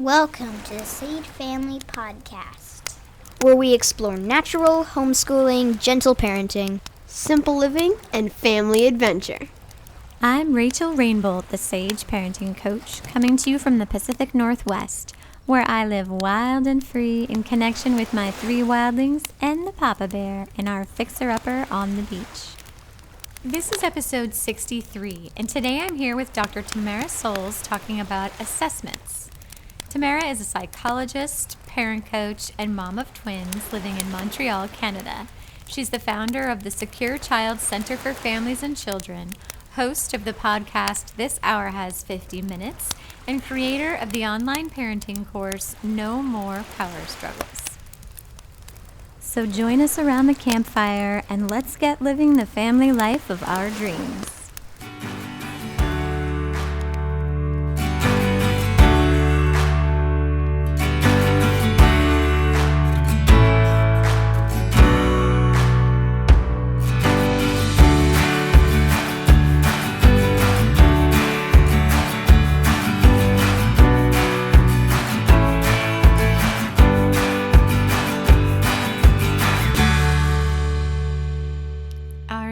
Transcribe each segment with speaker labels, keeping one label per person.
Speaker 1: Welcome to the Sage Family Podcast,
Speaker 2: where we explore natural, homeschooling, gentle parenting,
Speaker 3: simple living, and family adventure.
Speaker 4: I'm Rachel Rainbolt, the Sage Parenting Coach, coming to you from the Pacific Northwest, where I live wild and free in connection with my 3 wildlings and the Papa Bear in our fixer-upper on the beach. This is episode 63, and today I'm here with Dr. Tamara Soles talking about assessments. Tamara is a psychologist, parent coach, and mom of twins living in Montreal, Canada. She's the founder of the Secure Child Center for Families and Children, host of the podcast This Hour Has 50 Minutes, and creator of the online parenting course No More Power Struggles. So join us around the campfire and let's get living the family life of our dreams.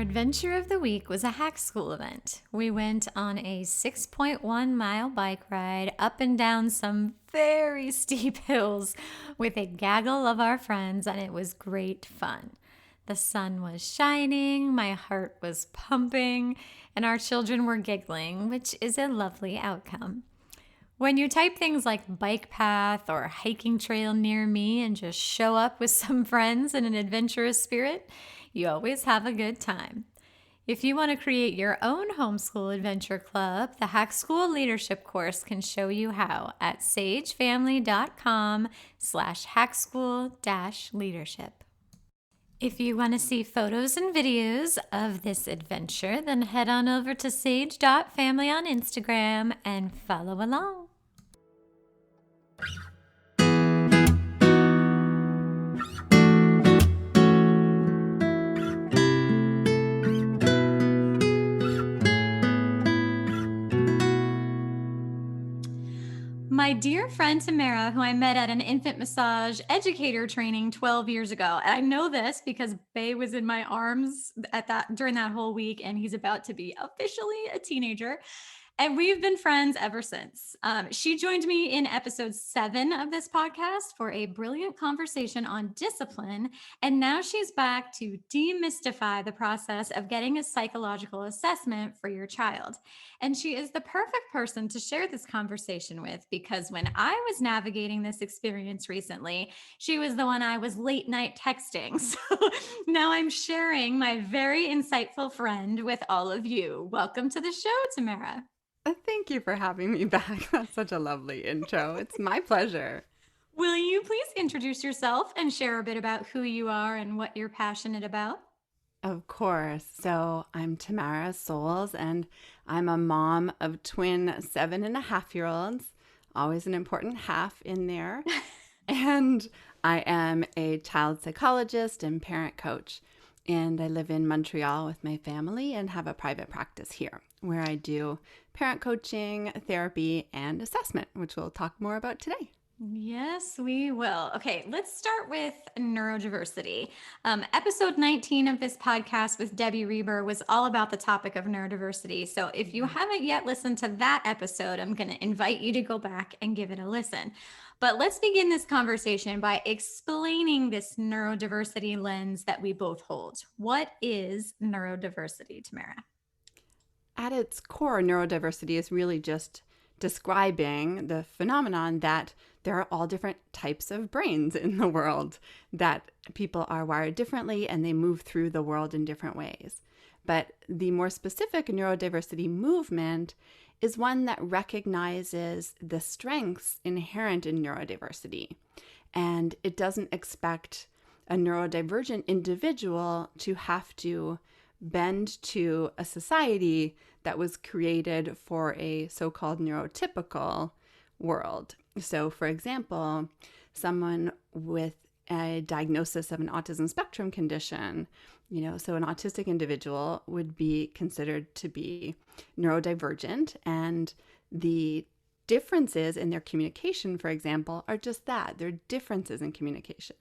Speaker 4: Adventure of the week was a hack school event. We went on a 6.1 mile bike ride up and down some very steep hills with a gaggle of our friends, and it was great fun. The sun was shining, my heart was pumping, and our children were giggling, which is a lovely outcome. When you type things like bike path or hiking trail near me and just show up with some friends in an adventurous spirit, you always have a good time. If you want to create your own homeschool adventure club, the Hack School Leadership course can show you how at sagefamily.com/hackschool-leadership. If you want to see photos and videos of this adventure, then head on over to sage.family on Instagram and follow along. My dear friend Tamara, who I met at an infant massage educator training 12 years ago. And I know this because Bay was in my arms during that whole week, and he's about to be officially a teenager. And we've been friends ever since. She joined me in episode 7 of this podcast for a brilliant conversation on discipline. And now she's back to demystify the process of getting a psychological assessment for your child. And she is the perfect person to share this conversation with, because when I was navigating this experience recently, she was the one I was late night texting. So now I'm sharing my very insightful friend with all of you. Welcome to the show, Tamara.
Speaker 5: Thank you for having me back. That's such a lovely intro. It's my pleasure.
Speaker 4: Will you please introduce yourself and share a bit about who you are and what you're passionate about?
Speaker 5: Of course. So I'm Tamara Soles, and I'm a mom of twin 7.5-year-olds. Always an important half in there. And I am a child psychologist and parent coach. And I live in Montreal with my family and have a private practice here where I do parent coaching, therapy, and assessment, which we'll talk more about today.
Speaker 4: Yes, we will. Okay, let's start with neurodiversity. Episode 19 of this podcast with Debbie Reber was all about the topic of neurodiversity. So if you haven't yet listened to that episode, I'm going to invite you to go back and give it a listen. But let's begin this conversation by explaining this neurodiversity lens that we both hold. What is neurodiversity, Tamara?
Speaker 5: At its core, neurodiversity is really just describing the phenomenon that there are all different types of brains in the world, that people are wired differently and they move through the world in different ways. But the more specific neurodiversity movement is one that recognizes the strengths inherent in neurodiversity. And it doesn't expect a neurodivergent individual to have to bend to a society that was created for a so-called neurotypical world. So, for example, someone with a diagnosis of an autism spectrum condition, so an autistic individual would be considered to be neurodivergent, and the differences in their communication, for example, are just that. They're differences in communication.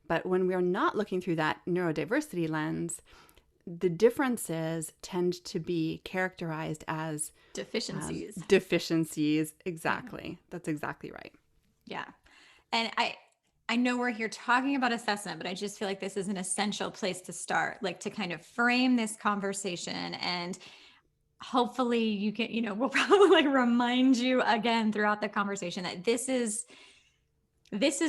Speaker 5: But when we are not looking through that neurodiversity lens, the differences tend to be characterized as
Speaker 6: Deficiencies.
Speaker 5: Deficiencies, exactly. That's exactly right.
Speaker 6: Yeah. And I know we're here talking about assessment, but I just feel like this is an essential place to start, like to kind of frame this conversation. And hopefully you can, we'll probably like remind you again throughout the conversation that this is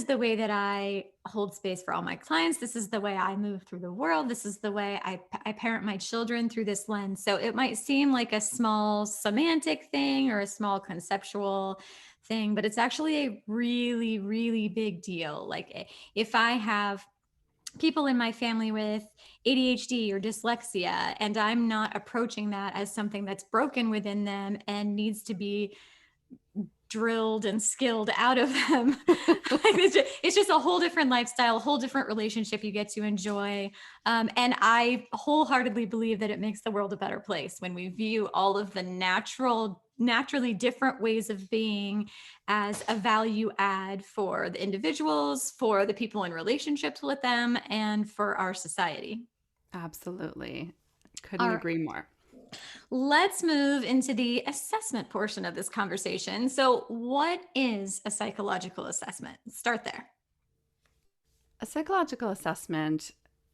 Speaker 6: the way that I hold space for all my clients. This is the way I move through the world. This is the way I parent my children through this lens. So it might seem like a small semantic thing or a small conceptual thing, but it's actually a really, really big deal. Like if I have people in my family with ADHD or dyslexia, and I'm not approaching that as something that's broken within them and needs to be drilled and skilled out of them. It's just a whole different lifestyle, a whole different relationship you get to enjoy. And I wholeheartedly believe that it makes the world a better place when we view all of the naturally different ways of being as a value add for the individuals, for the people in relationships with them, and for our society.
Speaker 5: Absolutely. Couldn't agree more.
Speaker 6: Let's move into the assessment portion of this conversation. So, what is a psychological assessment? Start there.
Speaker 5: A psychological assessment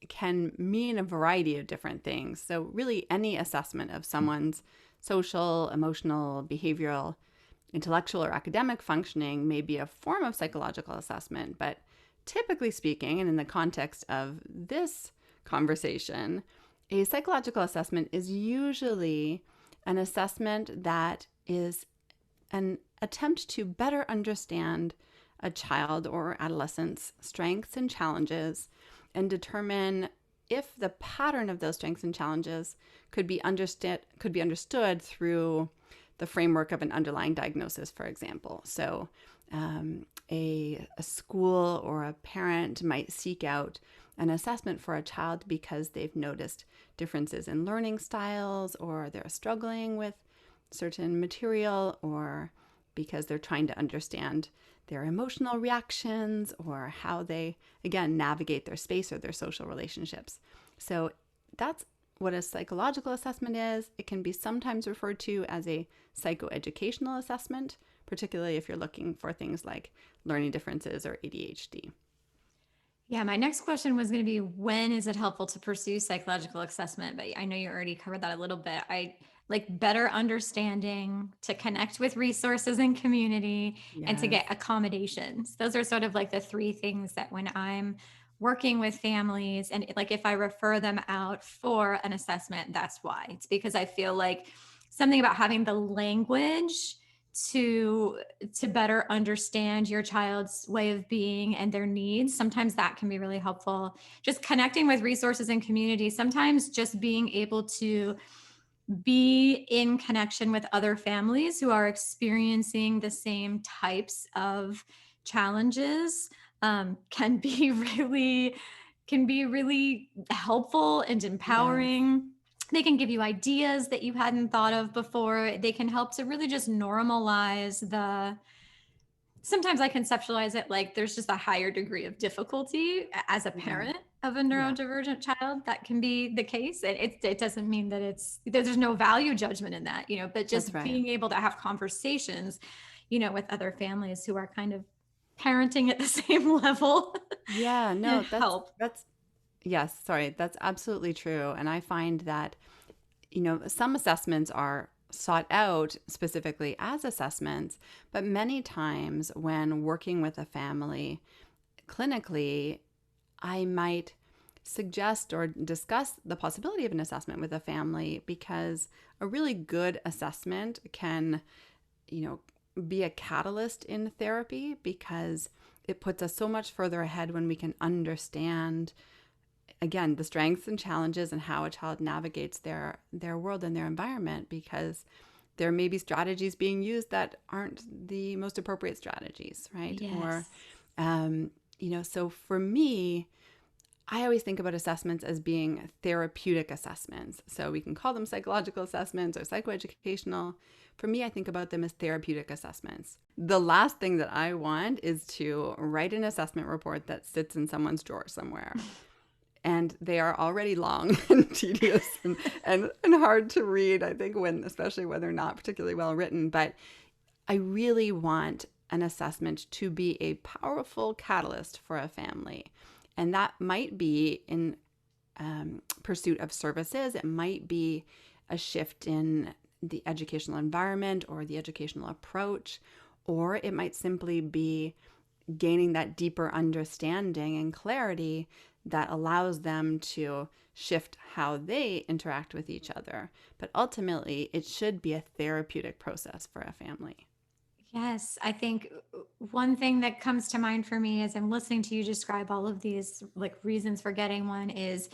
Speaker 5: can mean a variety of different things. So, really, any assessment of someone's social, emotional, behavioral, intellectual, or academic functioning may be a form of psychological assessment. But typically speaking, and in the context of this conversation, a psychological assessment is usually an assessment that is an attempt to better understand a child or adolescent's strengths and challenges and determine if the pattern of those strengths and challenges could be understood through the framework of an underlying diagnosis, for example. So a school or a parent might seek out an assessment for a child because they've noticed differences in learning styles, or they're struggling with certain material, or because they're trying to understand their emotional reactions or how they, again, navigate their space or their social relationships. So that's what a psychological assessment is. It can be sometimes referred to as a psychoeducational assessment, particularly if you're looking for things like learning differences or ADHD.
Speaker 6: Yeah, my next question was going to be, when is it helpful to pursue psychological assessment? But I know you already covered that a little bit. I like better understanding, to connect with resources and community, and to get accommodations. Those are sort of like the three things that when I'm working with families, and like if I refer them out for an assessment, that's why. It's because I feel like something about having the language to better understand your child's way of being and their needs, sometimes that can be really helpful. Just connecting with resources and community, sometimes just being able to be in connection with other families who are experiencing the same types of challenges can be really helpful and empowering. Yes. They can give you ideas that you hadn't thought of before. They can help to really just normalize sometimes I conceptualize it like there's just a higher degree of difficulty as a parent of a neurodivergent child. That can be the case. And it doesn't mean that there's no value judgment in that, but just being able to have conversations, with other families who are kind of parenting at the same level.
Speaker 5: Yeah, no, that's absolutely true. And I find that, some assessments are sought out specifically as assessments, but many times when working with a family clinically, I might suggest or discuss the possibility of an assessment with a family, because a really good assessment can, be a catalyst in therapy, because it puts us so much further ahead when we can understand, again, the strengths and challenges and how a child navigates their world and their environment, because there may be strategies being used that aren't the most appropriate strategies, right? Yes. Or, so for me, I always think about assessments as being therapeutic assessments. So we can call them psychological assessments or psychoeducational. For me, I think about them as therapeutic assessments. The last thing that I want is to write an assessment report that sits in someone's drawer somewhere. And they are already long and tedious and hard to read, I think, especially when they're not particularly well written. But I really want an assessment to be a powerful catalyst for a family. And that might be in pursuit of services. It might be a shift in the educational environment or the educational approach, or it might simply be gaining that deeper understanding and clarity that allows them to shift how they interact with each other. But ultimately, it should be a therapeutic process for a family.
Speaker 6: Yes, I think one thing that comes to mind for me as I'm listening to you describe all of these like reasons for getting one is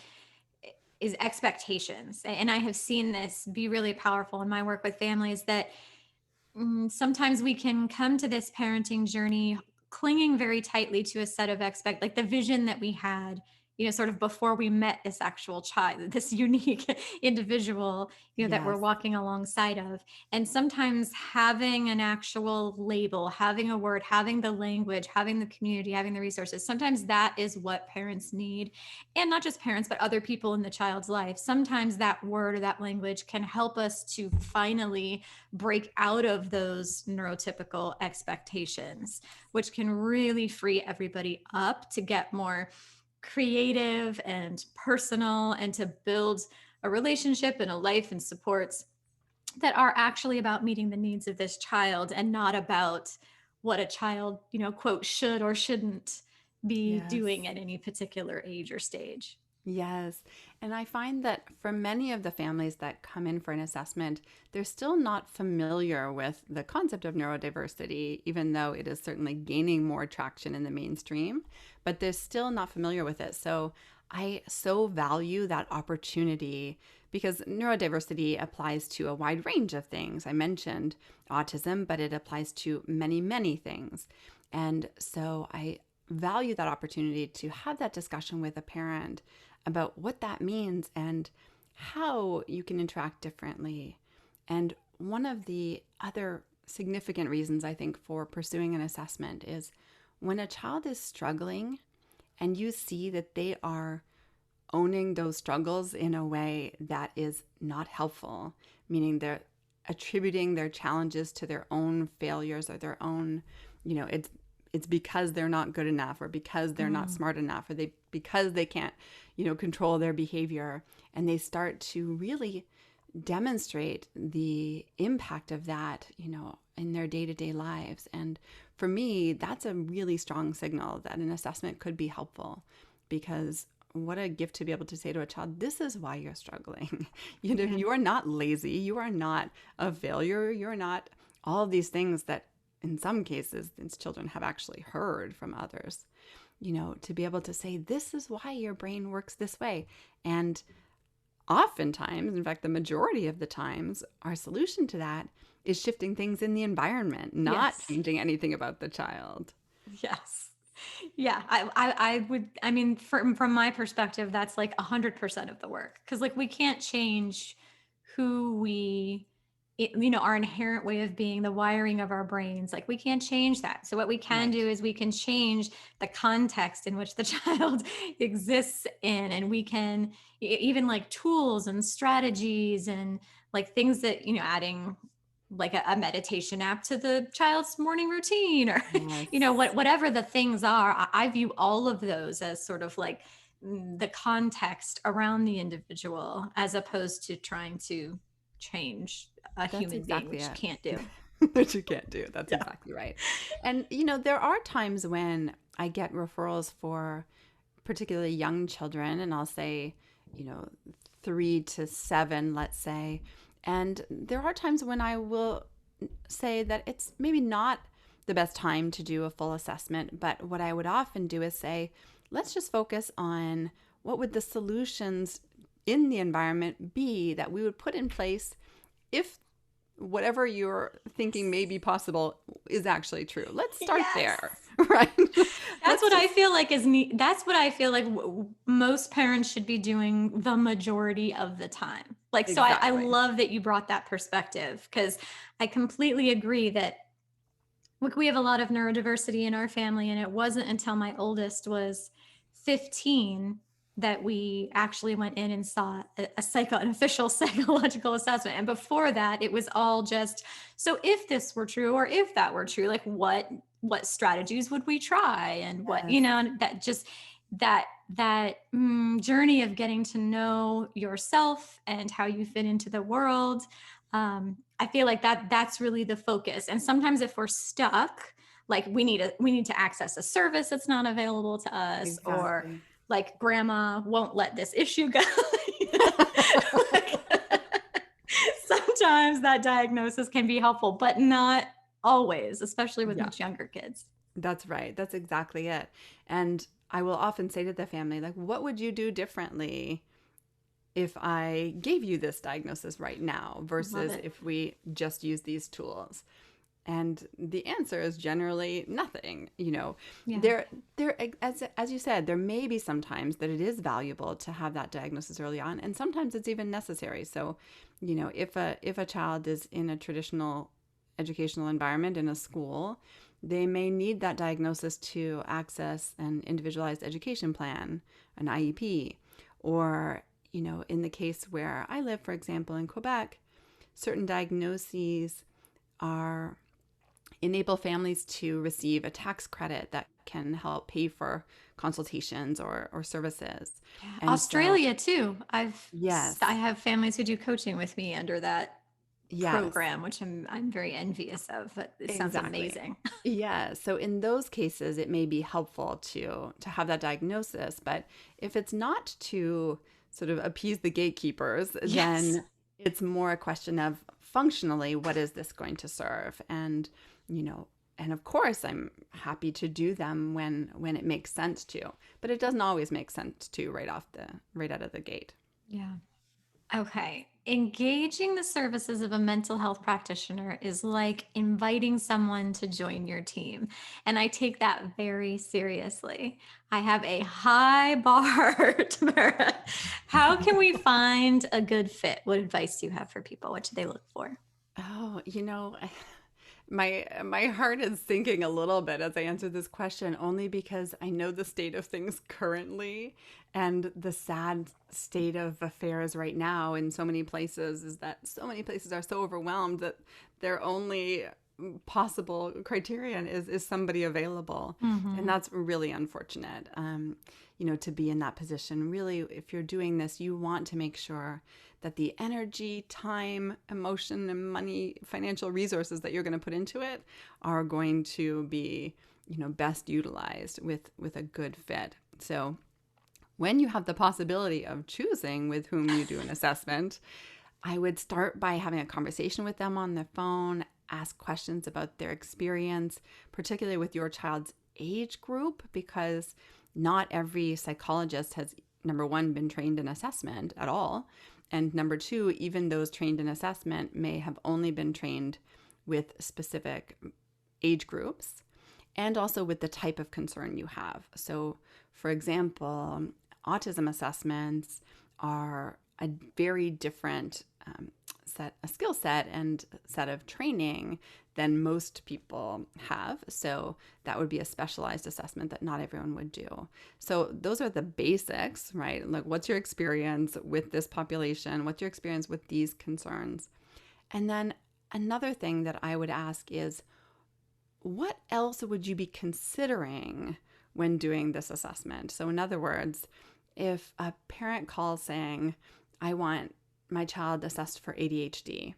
Speaker 6: expectations. And I have seen this be really powerful in my work with families that sometimes we can come to this parenting journey clinging very tightly to a set of like the vision that we had, sort of before we met this actual child, this unique individual, that we're
Speaker 5: Yes.
Speaker 6: walking alongside of. And sometimes having an actual label, having a word, having the language, having the community, having the resources, sometimes that is what parents need. And not just parents, but other people in the child's life. Sometimes that word or that language can help us to finally break out of those neurotypical expectations, which can really free everybody up to get more creative and personal and to build a relationship and a life and supports that are actually about meeting the needs of this child and not about what a child, quote, should or shouldn't be
Speaker 5: Yes.
Speaker 6: doing at any particular age or stage.
Speaker 5: Yes. And I find that for many of the families that come in for an assessment, they're still not familiar with the concept of neurodiversity, even though it is certainly gaining more traction in the mainstream, but they're still not familiar with it. So I so value that opportunity because neurodiversity applies to a wide range of things. I mentioned autism, but it applies to many, many things. And so I value that opportunity to have that discussion with a parent about what that means and how you can interact differently. And one of the other significant reasons I think for pursuing an assessment is when a child is struggling and you see that they are owning those struggles in a way that is not helpful, meaning they're attributing their challenges to their own failures or their own, it's because they're not good enough or because they're not smart enough or because they can't, control their behavior. And they start to really demonstrate the impact of that, in their day-to-day lives. And for me, that's a really strong signal that an assessment could be helpful because what a gift to be able to say to a child, this is why you're struggling. You are not lazy. You are not a failure. You're not all of these things that in some cases, these children have actually heard from others, to be able to say, this is why your brain works this way. And oftentimes, in fact, the majority of the times, our solution to that is shifting things in the environment, not changing anything about the child.
Speaker 6: Yes. Yeah, I would, from my perspective, that's like 100% of the work. Cause like we can't change who our inherent way of being, the wiring of our brains. Like we can't change that. So what we can do is we can change the context in which the child exists in. And we can even like tools and strategies and like things that, adding like a meditation app to the child's morning routine or, whatever the things are. I view all of those as sort of like the context around the individual as opposed to trying to change a human being, which you can't do.
Speaker 5: Which you can't do. That's exactly right. And, there are times when I get referrals for particularly young children, and I'll say, 3 to 7, let's say. And there are times when I will say that it's maybe not the best time to do a full assessment, but what I would often do is say, let's just focus on what would the solutions in the environment be that we would put in place if whatever you're thinking may be possible is actually true. Let's start there, right?
Speaker 6: That's what I feel like that's what I feel like most parents should be doing the majority of the time. Like, so I
Speaker 5: Exactly.
Speaker 6: love that you brought that perspective, because I completely agree that, look, we have a lot of neurodiversity in our family, and it wasn't until my oldest was 15 that we actually went in and saw an official psychological assessment. And before that, it was all just, so if this were true, or if that were true, like what strategies would we try, and what,
Speaker 5: Yes.
Speaker 6: and that just that journey of getting to know yourself and how you fit into the world. I feel like that's really the focus. And sometimes if we're stuck, like we need to access a service that's not available to us, or
Speaker 5: Exactly.
Speaker 6: like grandma won't let this issue go. Like, sometimes that diagnosis can be helpful, but not always, especially with
Speaker 5: Yeah.
Speaker 6: much younger kids.
Speaker 5: That's right. That's exactly it. And I will often say to the family, like, what would you do differently if I gave you this diagnosis right now versus
Speaker 6: it.
Speaker 5: if we just use these tools? And the answer is generally nothing.
Speaker 6: Yeah.
Speaker 5: There, as you said, there may be sometimes that it is valuable to have that diagnosis early on, and sometimes it's even necessary. So, if a child is in a traditional educational environment in a school, they may need that diagnosis to access an individualized education plan, an IEP, or, in the case where I live, for example, in Quebec, certain diagnoses enable families to receive a tax credit that can help pay for consultations or services. And
Speaker 6: Australia too.
Speaker 5: Yes.
Speaker 6: I have families who do coaching with me under that
Speaker 5: Yes.
Speaker 6: program, which I'm very envious of. But it sounds
Speaker 5: Exactly.
Speaker 6: amazing.
Speaker 5: Yeah. So in those cases, it may be helpful to have that diagnosis. But if it's not to sort of appease the gatekeepers, then it's more a question of functionally, what is this going to serve? And, and of course, I'm happy to do them when it makes sense to, but it doesn't always make sense to right out of the gate.
Speaker 6: Yeah. Okay. Engaging the services of a mental health practitioner is like inviting someone to join your team. And I take that very seriously. I have a high bar, Tamara. How can we find a good fit? What advice do you have for people? What should they look for?
Speaker 5: Oh, my heart is sinking a little bit as I answer this question, only because I know the state of things currently, and the sad state of affairs right now in so many places is that so many places are so overwhelmed that their only possible criterion is somebody available. And that's really unfortunate. To be in that position. Really, if you're doing this, you want to make sure that the energy, time, emotion, and money, financial resources that you're going to put into it are going to be, best utilized with a good fit. So when you have the possibility of choosing with whom you do an assessment, I would start by having a conversation with them on the phone, ask questions about their experience, particularly with your child's age group, because not every psychologist has, number one, been trained in assessment at all. And number two, even those trained in assessment may have only been trained with specific age groups and also with the type of concern you have. So, for example, autism assessments are a very different a skill set and set of training than most people have. So that would be a specialized assessment that not everyone would do. So those are the basics, right? Like, what's your experience with this population? What's your experience with these concerns? And then another thing that I would ask is, what else would you be considering when doing this assessment? So in other words, if a parent calls saying, I want my child assessed for ADHD,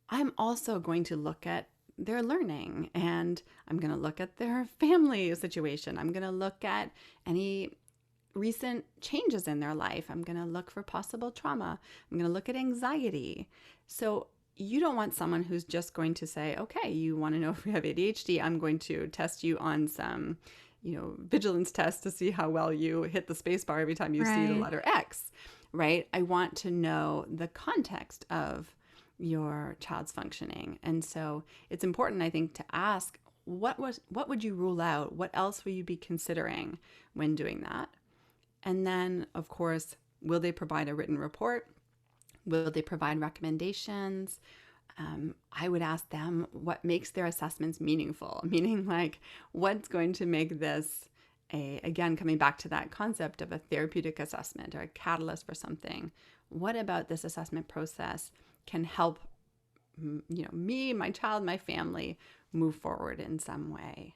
Speaker 5: I'm also going to look at their learning, and I'm going to look at their family situation. I'm going to look at any recent changes in their life. I'm going to look for possible trauma. I'm going to look at anxiety. So you don't want someone who's just going to say, okay, you want to know if you have ADHD, I'm going to test you on some, vigilance test to see how well you hit the space bar every time you see the letter X. Right? I want to know the context of your child's functioning. And so it's important, I think, to ask, what would you rule out? What else will you be considering when doing that? And then, of course, will they provide a written report? Will they provide recommendations? I would ask them what makes their assessments meaningful, meaning like what's going to make this again, coming back to that concept of a therapeutic assessment or a catalyst for something. What about this assessment process can help, me, my child, my family move forward in some way?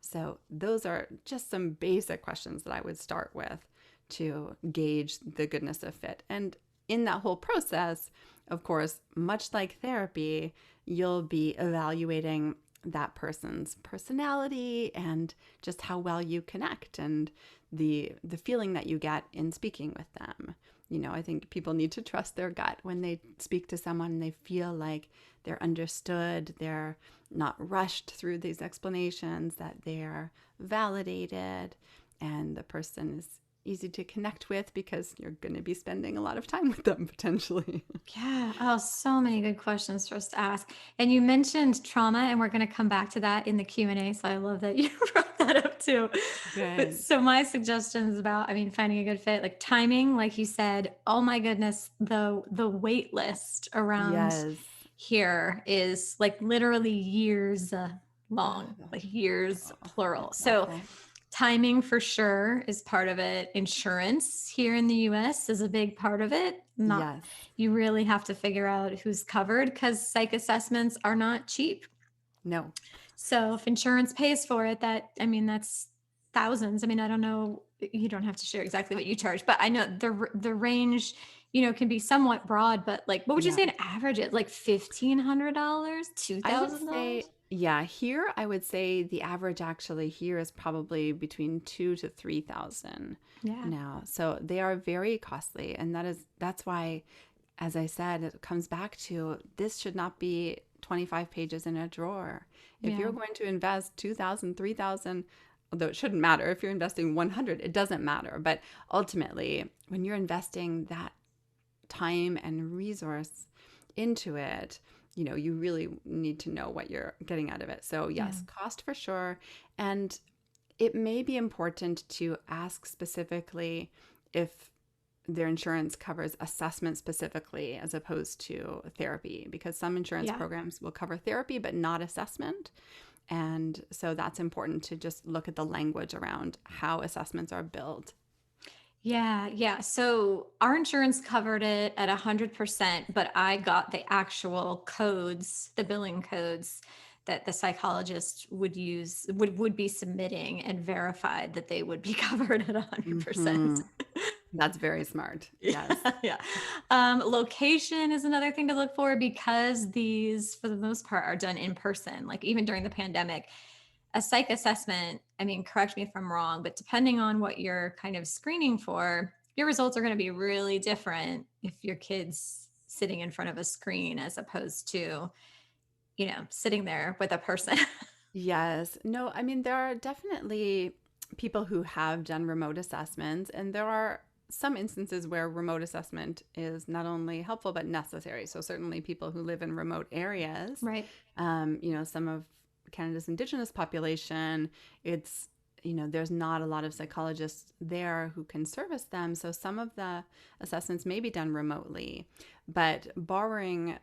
Speaker 5: So those are just some basic questions that I would start with to gauge the goodness of fit. And in that whole process, of course, much like therapy, you'll be evaluating that person's personality and just how well you connect and the feeling that you get in speaking with them. I think people need to trust their gut when they speak to someone and they feel like they're understood, they're not rushed through these explanations, that they're validated, and the person is easy to connect with because you're going to be spending a lot of time with them potentially.
Speaker 6: Yeah. Oh, so many good questions for us to ask. And you mentioned trauma, and we're going to come back to that in the Q&A. So I love that you brought that up too. But
Speaker 5: Good.
Speaker 6: so my suggestions about, finding a good fit, like timing, like you said, oh my goodness, the wait list around
Speaker 5: Yes.
Speaker 6: here is like literally years long, like years plural.
Speaker 5: It's
Speaker 6: So
Speaker 5: awful.
Speaker 6: timing for sure is part of it. Insurance here in the US is a big part of it.
Speaker 5: Yes.
Speaker 6: You really have to figure out who's covered because psych assessments are not cheap.
Speaker 5: No.
Speaker 6: So if insurance pays for it, that's thousands. I don't know, you don't have to share exactly what you charge, but I know the range, can be somewhat broad, but like, what would you
Speaker 5: Yeah.
Speaker 6: say an average is? Like $1,500,
Speaker 5: I would
Speaker 6: $2,000?
Speaker 5: say, here I would say the average actually here is probably between 2,000 to 3,000
Speaker 6: Yeah.
Speaker 5: now. So they are very costly, and that's why, as I said, it comes back to this should not be 25 pages in a drawer. If
Speaker 6: Yeah.
Speaker 5: you're going to invest 2,000, 3,000, although it shouldn't matter if you're investing 100, it doesn't matter. But ultimately, when you're investing that time and resource into it, you really need to know what you're getting out of it. So yes, cost for sure. And it may be important to ask specifically if their insurance covers assessment specifically as opposed to therapy, because some insurance programs will cover therapy but not assessment. And so that's important to just look at the language around how assessments are billed.
Speaker 6: Yeah. So our insurance covered it at 100%, but I got the actual codes, the billing codes that the psychologist would use, would be submitting, and verified that they would be covered at 100%.
Speaker 5: That's very smart. Yes.
Speaker 6: Yeah. Location is another thing to look for because these, for the most part, are done in person. Like even during the pandemic, a psych assessment, correct me if I'm wrong, but depending on what you're kind of screening for, your results are going to be really different if your kid's sitting in front of a screen as opposed to, sitting there with a person.
Speaker 5: Yes. No, there are definitely people who have done remote assessments, and there are some instances where remote assessment is not only helpful but necessary. So certainly people who live in remote areas,
Speaker 6: Right.
Speaker 5: Some of Canada's Indigenous population, it's, there's not a lot of psychologists there who can service them. So some of the assessments may be done remotely, but barring,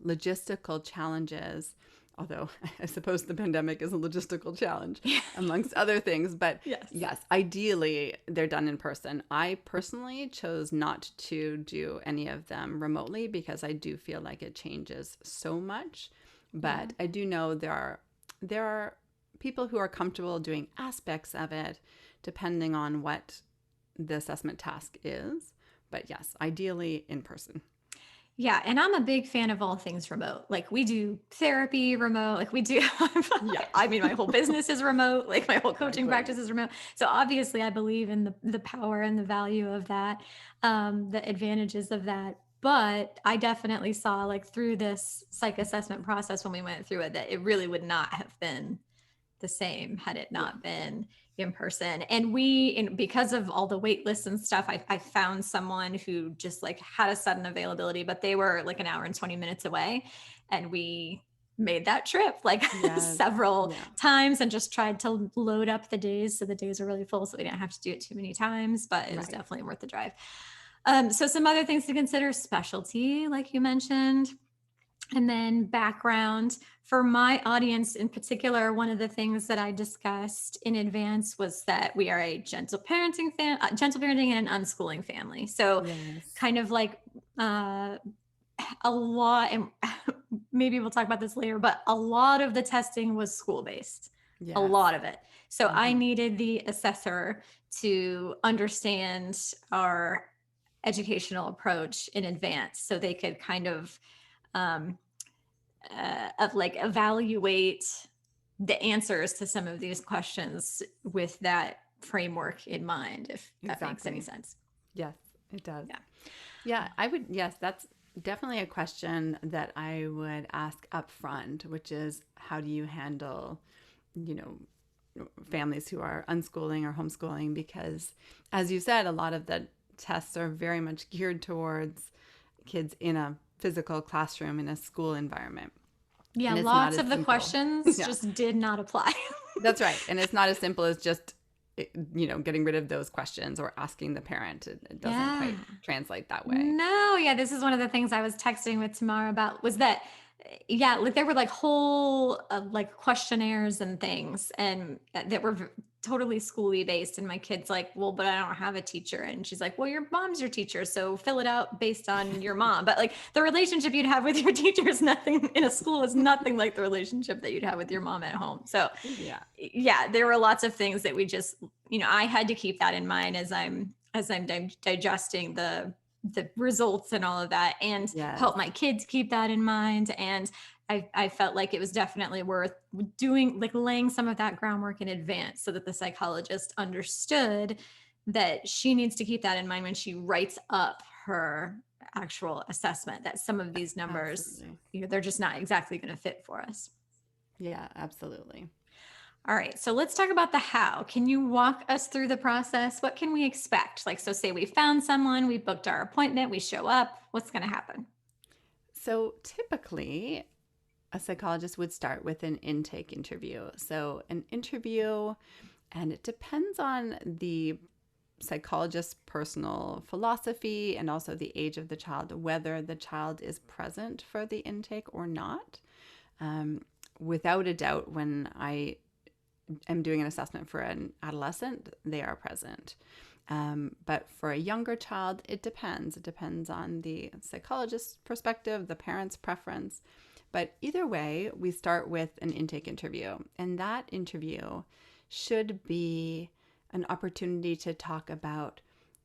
Speaker 5: logistical challenges, although I suppose the pandemic is a logistical challenge amongst other things, but yes, ideally they're done in person. I personally chose not to do any of them remotely because I do feel like it changes so much. But I do know there are people who are comfortable doing aspects of it depending on what the assessment task is. But yes, ideally in person.
Speaker 6: Yeah. And I'm a big fan of all things remote. Like we do therapy remote, like we do, my whole business is remote, like my whole coaching practice is remote. So obviously I believe in the power and the value of that, the advantages of that. But I definitely saw like through this psych assessment process when we went through it, that it really would not have been the same had it not been in person. And because of all the wait lists and stuff, I found someone who just like had a sudden availability, but they were like an hour and 20 minutes away. And we made that trip like
Speaker 5: Yes.
Speaker 6: several
Speaker 5: Yeah.
Speaker 6: times and just tried to load up the days so the days are really full so we didn't have to do it too many times, but it was
Speaker 5: Right.
Speaker 6: definitely worth the drive. So some other things to consider: specialty, like you mentioned, and then background. For my audience in particular, one of the things that I discussed in advance was that we are a gentle parenting and an unschooling family. So
Speaker 5: Yes.
Speaker 6: kind of like a lot, and maybe we'll talk about this later, but a lot of the testing was school-based, a
Speaker 5: Yes.
Speaker 6: lot of it. So I
Speaker 5: Mhm.
Speaker 6: needed the assessor to understand our educational approach in advance so they could kind of like evaluate the answers to some of these questions with that framework in mind, if that makes any
Speaker 5: Exactly.
Speaker 6: sense.
Speaker 5: Yes, it does.
Speaker 6: Yeah.
Speaker 5: Yeah, yes, that's definitely a question that I would ask up front, which is how do you handle, you know, families who are unschooling or homeschooling? Because as you said, a lot of the tests are very much geared towards kids in a physical classroom in a school environment.
Speaker 6: Yeah,
Speaker 5: And it's not
Speaker 6: lots
Speaker 5: as
Speaker 6: of the
Speaker 5: simple.
Speaker 6: questions
Speaker 5: Yeah,
Speaker 6: just did not apply.
Speaker 5: that's right. And it's not as simple as just, getting rid of those questions or asking the parent. It doesn't
Speaker 6: Yeah.
Speaker 5: quite translate that way.
Speaker 6: No, yeah, this is one of the things I was texting with Tamara about, was that, yeah, like there were like whole like questionnaires and things, and that were totally schooly based. And my kid's like, well, but I don't have a teacher. And she's like, well, your mom's your teacher, so fill it out based on your mom. But like the relationship you'd have with your teacher is nothing in a school is nothing like the relationship that you'd have with your mom at home. So
Speaker 5: Yeah.
Speaker 6: yeah, there were lots of things that we just, I had to keep that in mind as I'm digesting the results and all of that, and
Speaker 5: Yes.
Speaker 6: help my kids keep that in mind. And I felt like it was definitely worth doing, like laying some of that groundwork in advance so that the psychologist understood that she needs to keep that in mind when she writes up her actual assessment, that some of these numbers,
Speaker 5: Absolutely.
Speaker 6: they're just not exactly going to fit for us.
Speaker 5: Yeah, absolutely.
Speaker 6: All right, so let's talk about the how. Can you walk us through the process? What can we expect? Like, so say we found someone, we booked our appointment, we show up, what's going to happen?
Speaker 5: So typically, a psychologist would start with an intake interview. So, an interview, and it depends on the psychologist's personal philosophy and also the age of the child, whether the child is present for the intake or not. Without a doubt, when I am doing an assessment for an adolescent, they are present. But for a younger child, it depends. It depends on the psychologist's perspective, the parent's preference. But either way, we start with an intake interview. And that interview should be an opportunity to talk about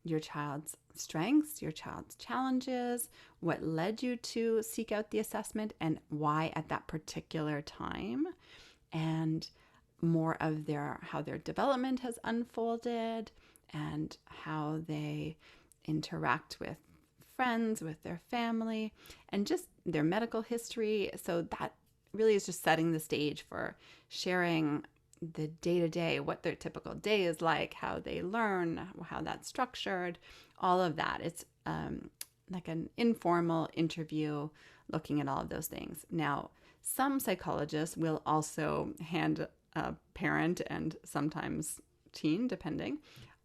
Speaker 5: your child's strengths, your child's challenges, what led you to seek out the assessment, and why at that particular time, and more of how their development has unfolded and how they interact with friends, with their family, and just their medical history. So that really is just setting the stage for sharing the day-to-day, what their typical day is like, how they learn, how that's structured, all of that. It's like an informal interview looking at all of those things. Now, some psychologists will also hand a parent and sometimes teen, depending,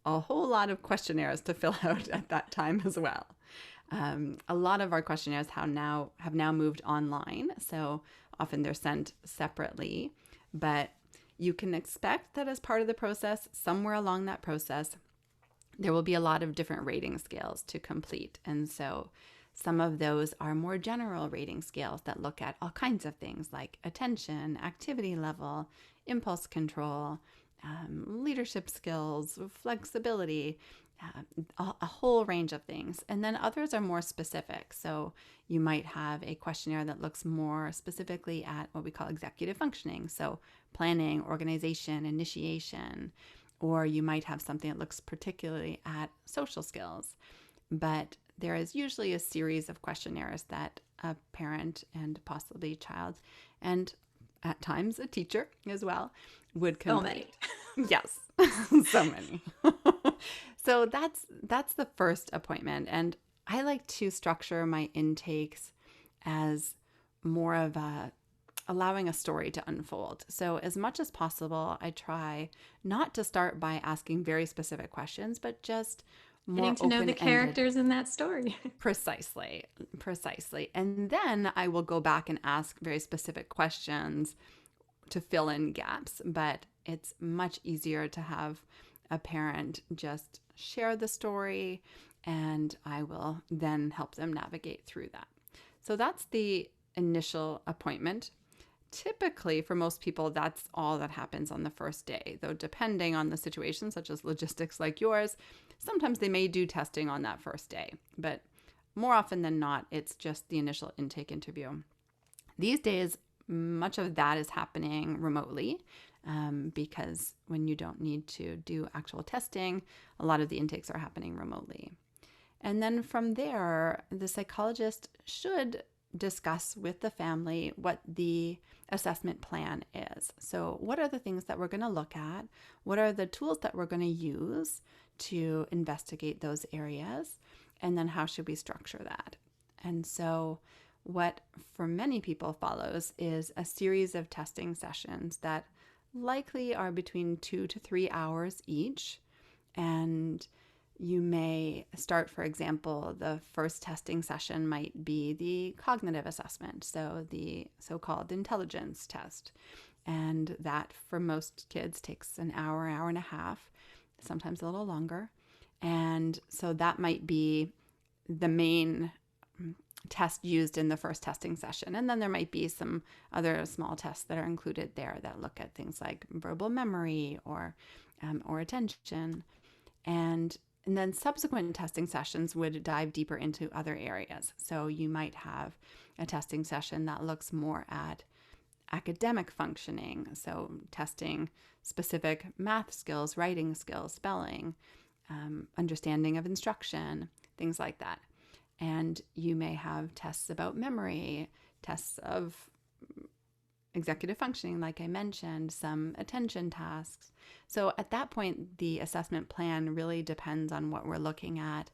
Speaker 5: a whole lot of questionnaires to fill out at that time as well. A lot of our questionnaires have now moved online, so often they're sent separately, but you can expect that as part of the process, somewhere along that process, there will be a lot of different rating scales to complete. And so some of those are more general rating scales that look at all kinds of things like attention, activity level, impulse control, leadership skills, flexibility, a whole range of things. And then others are more specific. So you might have a questionnaire that looks more specifically at what we call executive functioning. So planning, organization, initiation, or you might have something that looks particularly at social skills. But there is usually a series of questionnaires that a parent and possibly child, and at times a teacher as well, would complete.
Speaker 6: So many.
Speaker 5: Yes, so many. So that's the first appointment. And I like to structure my intakes as more of a allowing a story to unfold. So as much as possible, I try not to start by asking very specific questions, but just more
Speaker 6: Getting to know the
Speaker 5: open-ended.
Speaker 6: characters in that story.
Speaker 5: Precisely. And then I will go back and ask very specific questions to fill in gaps. But it's much easier to have a parent just share the story, and I will then help them navigate through that. So that's the initial appointment. Typically, for most people, that's all that happens on the first day, though depending on the situation, such as logistics like yours, sometimes they may do testing on that first day, but more often than not, it's just the initial intake interview. These days, much of that is happening remotely because when you don't need to do actual testing, a lot of the intakes are happening remotely. And then from there, the psychologist should discuss with the family what the assessment plan is. So what are the things that we're going to look at? What are the tools that we're going to use to investigate those areas? And then how should we structure that? And so what for many people follows is a series of testing sessions that likely are between 2 to 3 hours each. And you may start, for example, the first testing session might be the cognitive assessment, so the so-called intelligence test. And that for most kids takes an hour and a half, sometimes a little longer. And so that might be the main test used in the first testing session. And then there might be some other small tests that are included there that look at things like verbal memory or attention. And then subsequent testing sessions would dive deeper into other areas. So you might have a testing session that looks more at academic functioning, so testing specific math skills, writing skills, spelling, understanding of instruction, things like that. And you may have tests about memory, tests of executive functioning, like I mentioned, some attention tasks. So at that point, the assessment plan really depends on what we're looking at.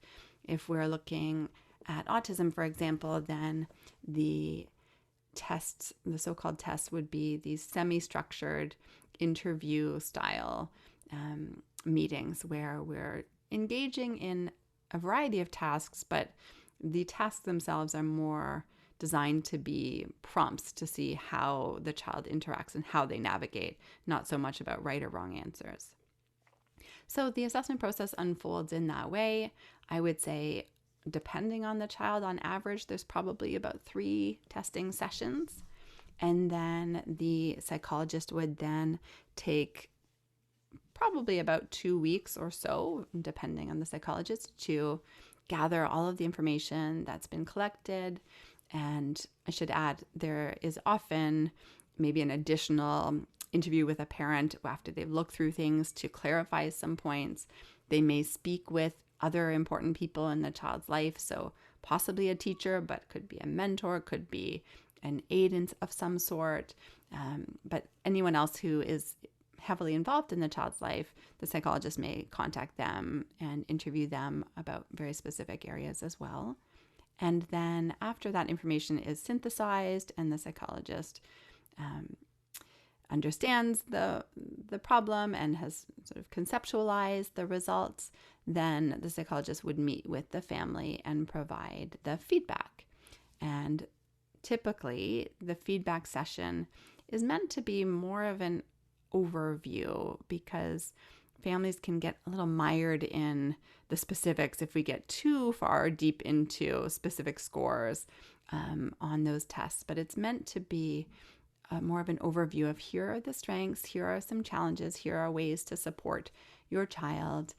Speaker 5: If we're looking at autism, for example, then the tests, the so-called tests, would be these semi-structured interview style meetings where we're engaging in a variety of tasks, but the tasks themselves are more designed to be prompts to see how the child interacts and how they navigate, not so much about right or wrong answers. So the assessment process unfolds in that way. I would say, depending on the child, on average, there's probably about 3 testing sessions. And then the psychologist would then take probably about 2 weeks or so, depending on the psychologist, to gather all of the information that's been collected. And I should add, there is often maybe an additional interview with a parent after they've looked through things to clarify some points. They may speak with other important people in the child's life, so possibly a teacher, but could be a mentor, could be an aide of some sort. But anyone else who is heavily involved in the child's life, the psychologist may contact them and interview them about very specific areas as well. And then after that information is synthesized and the psychologist understands the problem and has sort of conceptualized the results, then the psychologist would meet with the family and provide the feedback. And typically, the feedback session is meant to be more of an overview because families can get a little mired in the specifics if we get too far deep into specific scores on those tests. But it's meant to be more of an overview of here are the strengths, here are some challenges, here are ways to support your child.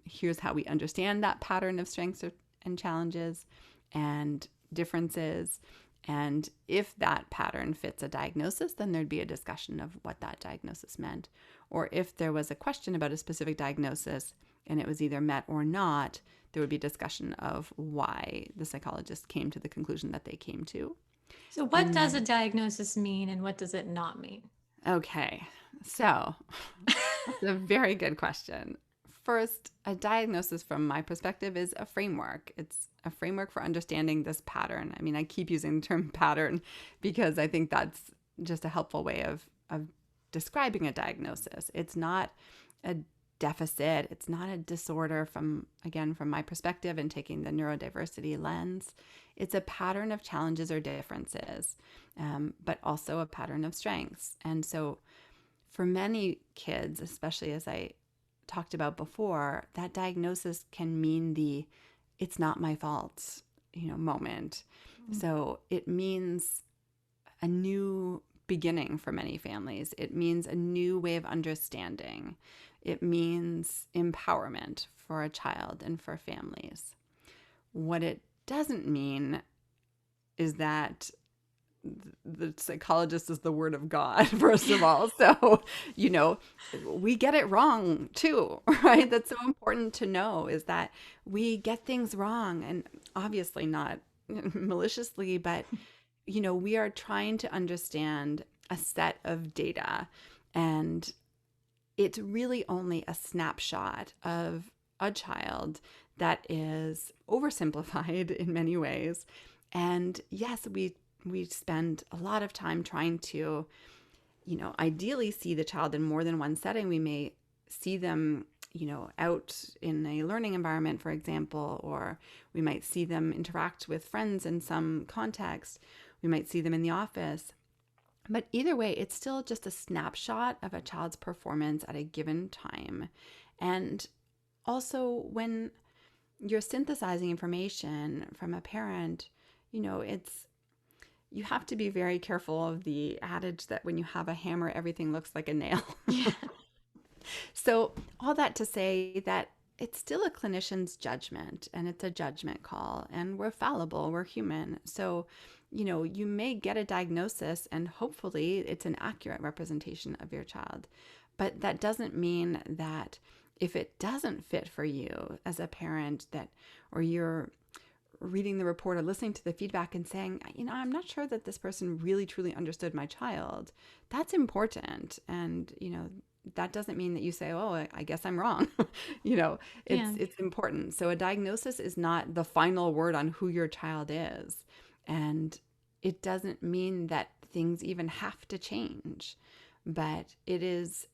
Speaker 5: Here's how we understand that pattern of strengths and challenges and differences. And if that pattern fits a diagnosis, then there'd be a discussion of what that diagnosis meant. Or if there was a question about a specific diagnosis and it was either met or not, there would be discussion of why the psychologist came to the conclusion that they came to.
Speaker 6: So what does a diagnosis mean and what does it not mean?
Speaker 5: Okay, so that's a very good question. First, a diagnosis from my perspective is a framework. It's a framework for understanding this pattern. I mean, I keep using the term pattern because I think that's just a helpful way of describing a diagnosis. It's not a deficit. It's not a disorder from my perspective and taking the neurodiversity lens. It's a pattern of challenges or differences, but also a pattern of strengths. And so for many kids, especially as I talked about before, that diagnosis can mean the "it's not my fault," moment. So it means a new beginning for many families. It means a new way of understanding. It means empowerment for a child and for families. What it doesn't mean is that the psychologist is the word of God, first of all. So, we get it wrong too, right? That's so important to know, is that we get things wrong, and obviously not maliciously, but, we are trying to understand a set of data, and it's really only a snapshot of a child that is oversimplified in many ways. And yes, we spend a lot of time trying to, ideally see the child in more than one setting. We may see them, out in a learning environment, for example, or we might see them interact with friends in some context. We might see them in the office. But either way, it's still just a snapshot of a child's performance at a given time. And also, when you're synthesizing information from a parent, you have to be very careful of the adage that when you have a hammer, everything looks like a nail.
Speaker 6: Yeah.
Speaker 5: So all that to say that it's still a clinician's judgment, and it's a judgment call, and we're fallible, we're human. So, you may get a diagnosis and hopefully it's an accurate representation of your child. But that doesn't mean that if it doesn't fit for you as a parent, or you're reading the report or listening to the feedback and saying, I'm not sure that this person really truly understood my child. That's important. And, that doesn't mean that you say, oh, I guess I'm wrong. It's important. So a diagnosis is not the final word on who your child is. And it doesn't mean that things even have to change, but it is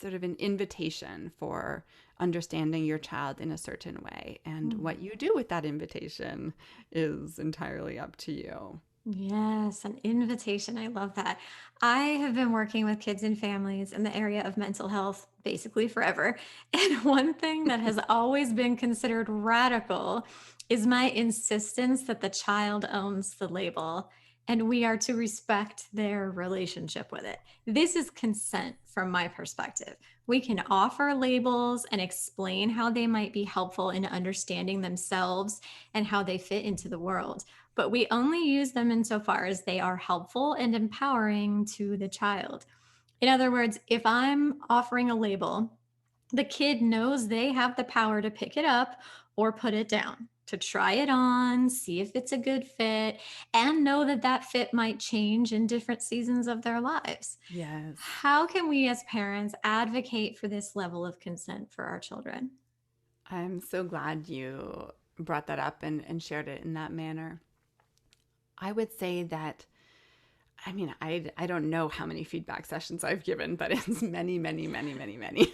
Speaker 5: sort of an invitation for understanding your child in a certain way. And what you do with that invitation is entirely up to you.
Speaker 6: Yes, an invitation. I love that. I have been working with kids and families in the area of mental health basically forever. And one thing that has always been considered radical is my insistence that the child owns the label and we are to respect their relationship with it. This is consent from my perspective. We can offer labels and explain how they might be helpful in understanding themselves and how they fit into the world. But we only use them insofar as they are helpful and empowering to the child. In other words, if I'm offering a label, the kid knows they have the power to pick it up or put it down, to try it on, see if it's a good fit, and know that that fit might change in different seasons of their lives.
Speaker 5: Yes.
Speaker 6: How can we as parents advocate for this level of consent for our children?
Speaker 5: I'm so glad you brought that up and shared it in that manner. I would say that, I don't know how many feedback sessions I've given, but it's many, many, many, many, many.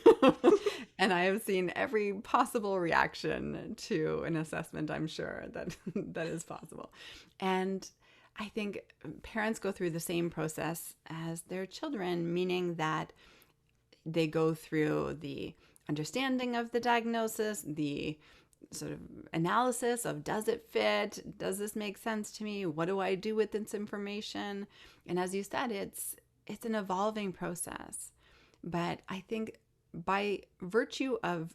Speaker 5: And I have seen every possible reaction to an assessment, I'm sure, that is possible. And I think parents go through the same process as their children, meaning that they go through the understanding of the diagnosis, the sort of analysis of, does it fit? Does this make sense to me? What do I do with this information? And as you said, it's an evolving process. But I think by virtue of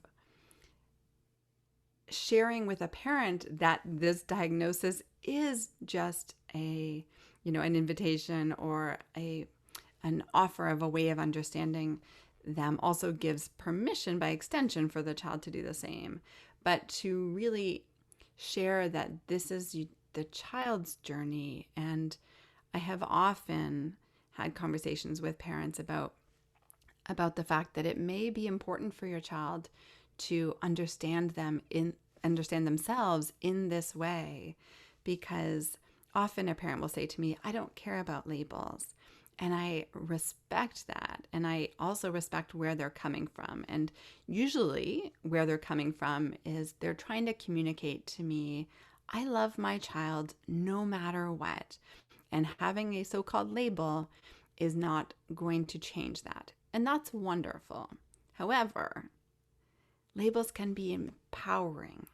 Speaker 5: sharing with a parent that this diagnosis is just an invitation or an offer of a way of understanding them, also gives permission by extension for the child to do the same. But to really share that this is the child's journey. And I have often had conversations with parents about the fact that it may be important for your child to understand themselves in this way, because often a parent will say to me, I don't care about labels. And I respect that. And I also respect where they're coming from. And usually, where they're coming from is they're trying to communicate to me, I love my child no matter what. And having a so called label is not going to change that. And that's wonderful. However, labels can be empowering.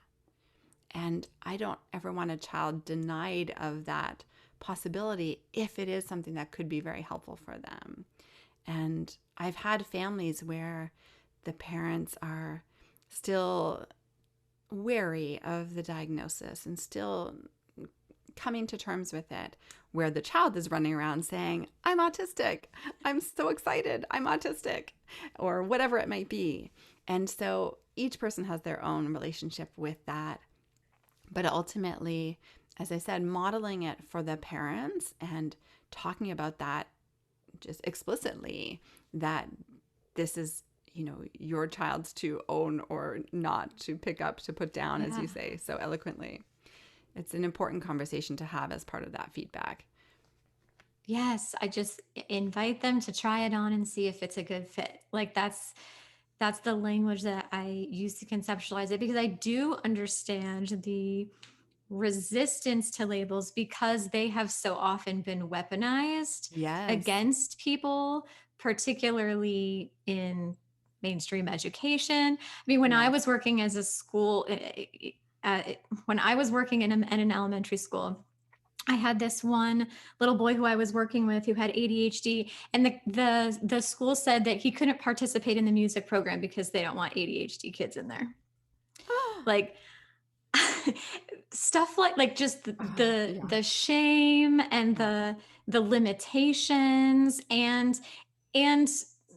Speaker 5: And I don't ever want a child denied of that possibility if it is something that could be very helpful for them. And I've had families where the parents are still wary of the diagnosis and still coming to terms with it, where the child is running around saying, I'm autistic, I'm so excited, I'm autistic, or whatever it might be. And so each person has their own relationship with that. But ultimately, as I said, modeling it for the parents and talking about that just explicitly, that this is, your child's to own or not, to pick up, to put down, as you say so eloquently. It's an important conversation to have as part of that feedback.
Speaker 6: Yes, I just invite them to try it on and see if it's a good fit. Like that's the language that I use to conceptualize it, because I do understand the resistance to labels because they have so often been weaponized
Speaker 5: Yes.
Speaker 6: against people, particularly in mainstream education. I mean, when I was working as a school, when I was working in an elementary school, I had this one little boy who I was working with who had ADHD, and the school said that he couldn't participate in the music program because they don't want ADHD kids in there. Like stuff like just the shame and the limitations and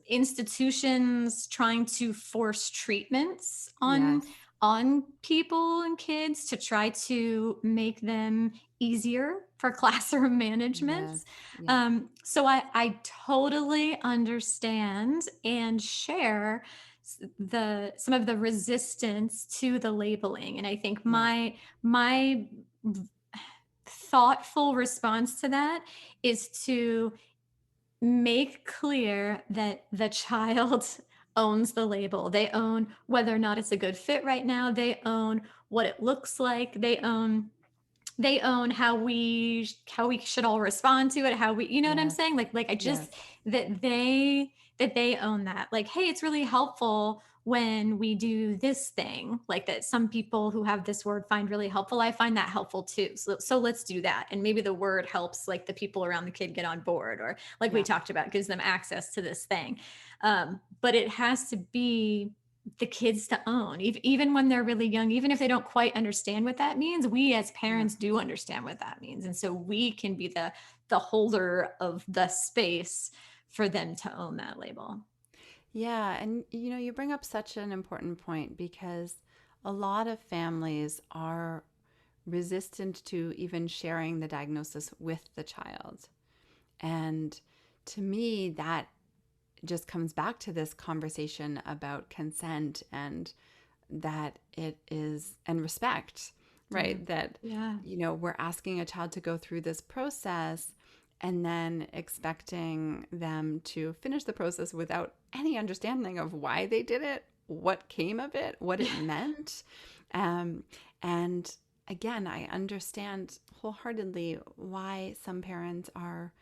Speaker 6: institutions trying to force treatments on people and kids to try to make them easier for classroom management. So I totally understand and share some of the resistance to the labeling. And I think my thoughtful response to that is to make clear that the child owns the label. They own whether or not it's a good fit right now. They own what it looks like. They own how we should all respond to it, how we, what I'm saying? Like I just that they own that. Like, hey, it's really helpful when we do this thing, like that some people who have this word find really helpful. I find that helpful too. So let's do that. And maybe the word helps like the people around the kid get on board, or like we talked about, gives them access to this thing. But it has to be the kids to own, even when they're really young, even if they don't quite understand what that means. We as parents do understand what that means. And so we can be the holder of the space for them to own that label.
Speaker 5: Yeah. And, you bring up such an important point, because a lot of families are resistant to even sharing the diagnosis with the child. And to me, that just comes back to this conversation about consent, and that it is, and respect, right? That, we're asking a child to go through this process and then expecting them to finish the process without any understanding of why they did it, what came of it, what it meant. And again, I understand wholeheartedly why some parents are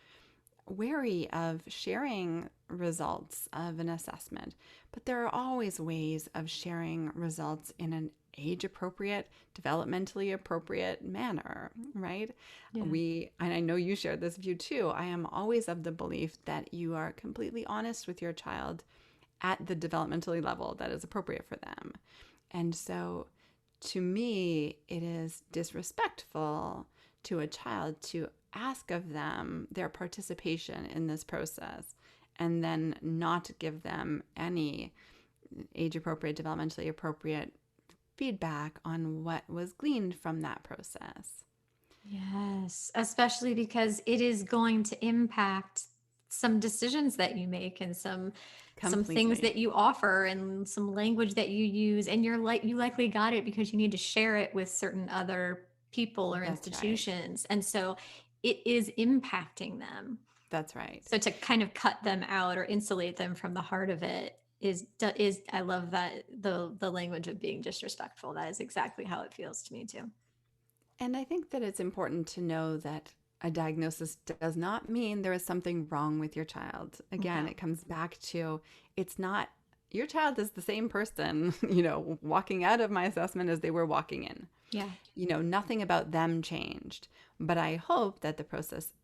Speaker 5: wary of sharing results of an assessment, but there are always ways of sharing results in an age-appropriate, developmentally appropriate manner, right? And I know you share this view too. I am always of the belief that you are completely honest with your child at the developmentally level that is appropriate for them. And so to me, it is disrespectful to a child to ask of them their participation in this process and then not give them any age-appropriate, developmentally appropriate feedback on what was gleaned from that process.
Speaker 6: Yes, especially because it is going to impact some decisions that you make and some things that you offer and some language that you use, and you likely got it because you need to share it with certain other people or institutions. And so it is impacting them.
Speaker 5: That's right.
Speaker 6: So to kind of cut them out or insulate them from the heart of it is I love that the language of being disrespectful. That is exactly how it feels to me too.
Speaker 5: And I think that it's important to know that a diagnosis does not mean there is something wrong with your child. Again, it comes back to, it's not, your child is the same person, walking out of my assessment as they were walking in.
Speaker 6: Yeah.
Speaker 5: Nothing about them changed. But I hope that the process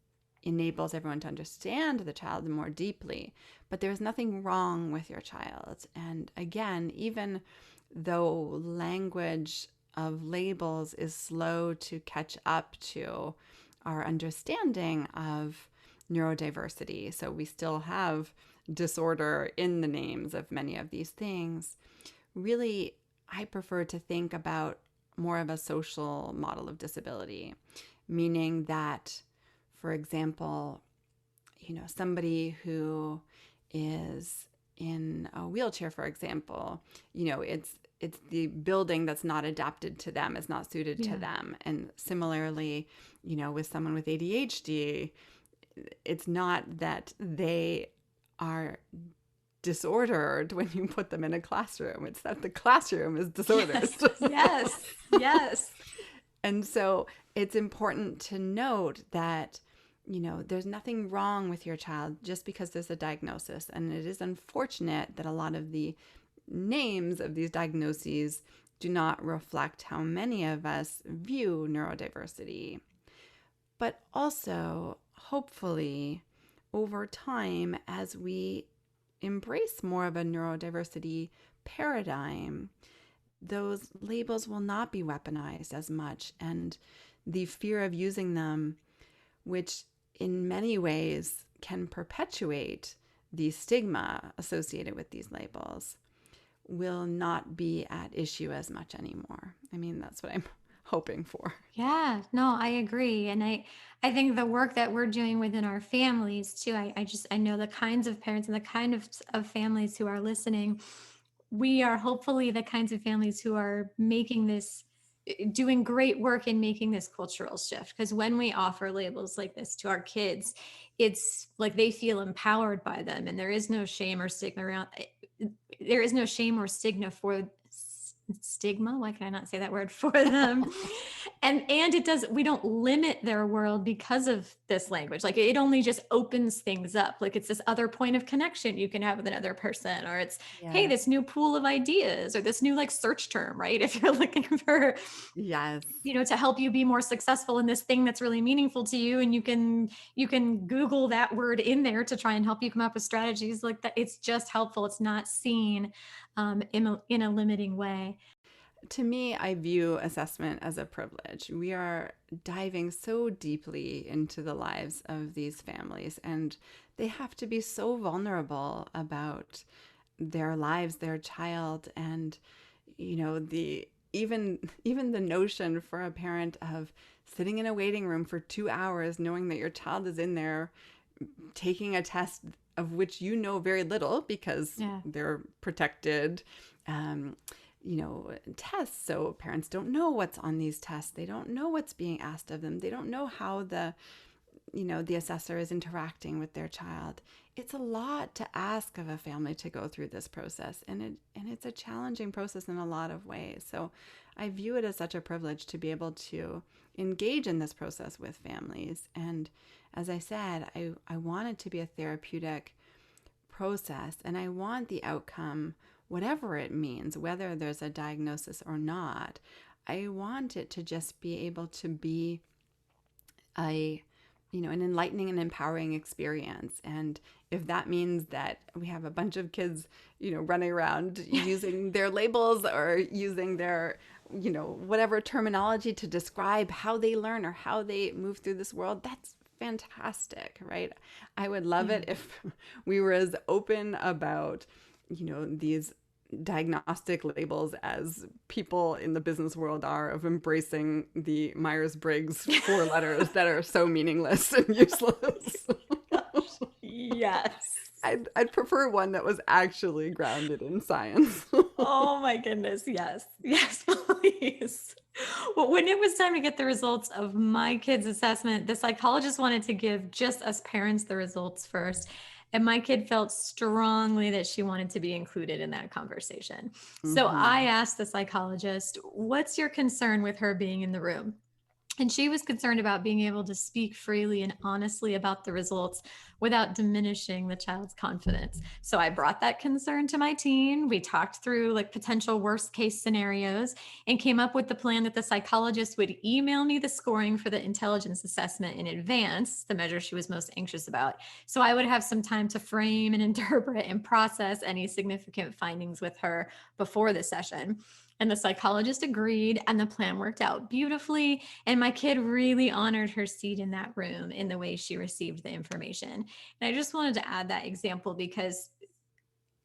Speaker 5: enables everyone to understand the child more deeply. But there's nothing wrong with your child. And again, even though language of labels is slow to catch up to our understanding of neurodiversity, so we still have disorder in the names of many of these things, really, I prefer to think about more of a social model of disability, meaning that, for example, somebody who is in a wheelchair, for example, it's the building that's not adapted to them, is not suited to them. And similarly, with someone with ADHD, it's not that they are disordered when you put them in a classroom. It's that the classroom is disordered.
Speaker 6: Yes.
Speaker 5: And so it's important to note that, there's nothing wrong with your child just because there's a diagnosis. And it is unfortunate that a lot of the names of these diagnoses do not reflect how many of us view neurodiversity. But also, hopefully, over time, as we embrace more of a neurodiversity paradigm, those labels will not be weaponized as much. And the fear of using them, which in many ways can perpetuate the stigma associated with these labels, will not be at issue as much anymore. I mean, that's what I'm hoping for.
Speaker 6: Yeah, no, I agree. And I think the work that we're doing within our families too, I know the kinds of parents and the kind of families who are listening. We are hopefully the kinds of families who are doing great work in making this cultural shift. Because when we offer labels like this to our kids, it's like they feel empowered by them, and there is no shame or stigma around. There is no shame or stigma. Why can I not say that word for them? and it does, we don't limit their world because of this language. Like it only just opens things up. Like it's this other point of connection you can have with another person, or it's, hey, this new pool of ideas, or this new like search term, right? If you're looking for, to help you be more successful in this thing that's really meaningful to you. And you can Google that word in there to try and help you come up with strategies like that. It's just helpful. It's not seen in a limiting way.
Speaker 5: To me, I view assessment as a privilege. We are diving so deeply into the lives of these families, and they have to be so vulnerable about their lives, their child, and even the notion for a parent of sitting in a waiting room for 2 hours knowing that your child is in there taking a test of which you know very little because they're protected tests. So parents don't know what's on these tests. They don't know what's being asked of them. They don't know how the assessor is interacting with their child. It's a lot to ask of a family to go through this process. And it's a challenging process in a lot of ways. So I view it as such a privilege to be able to engage in this process with families. And as I said, I want it to be a therapeutic process, and I want the outcome, whatever it means, whether there's a diagnosis or not, I want it to just be able to be an enlightening and empowering experience. And if that means that we have a bunch of kids, running around using their labels or using their, whatever terminology to describe how they learn or how they move through this world, that's fantastic, right? I would love it if we were as open about, these diagnostic labels as people in the business world are of embracing the Myers-Briggs 4 letters that are so meaningless and useless.
Speaker 6: Yes.
Speaker 5: I'd prefer one that was actually grounded in science.
Speaker 6: Oh my goodness. Yes. Yes, please. Well, when it was time to get the results of my kid's assessment, the psychologist wanted to give just us parents the results first. And my kid felt strongly that she wanted to be included in that conversation. So I asked the psychologist, what's your concern with her being in the room? And she was concerned about being able to speak freely and honestly about the results without diminishing the child's confidence. So I brought that concern to my team. We talked through like potential worst case scenarios and came up with the plan that the psychologist would email me the scoring for the intelligence assessment in advance, the measure she was most anxious about. So I would have some time to frame and interpret and process any significant findings with her before the session. And the psychologist agreed, and the plan worked out beautifully. And my kid really honored her seat in that room in the way she received the information. And I just wanted to add that example because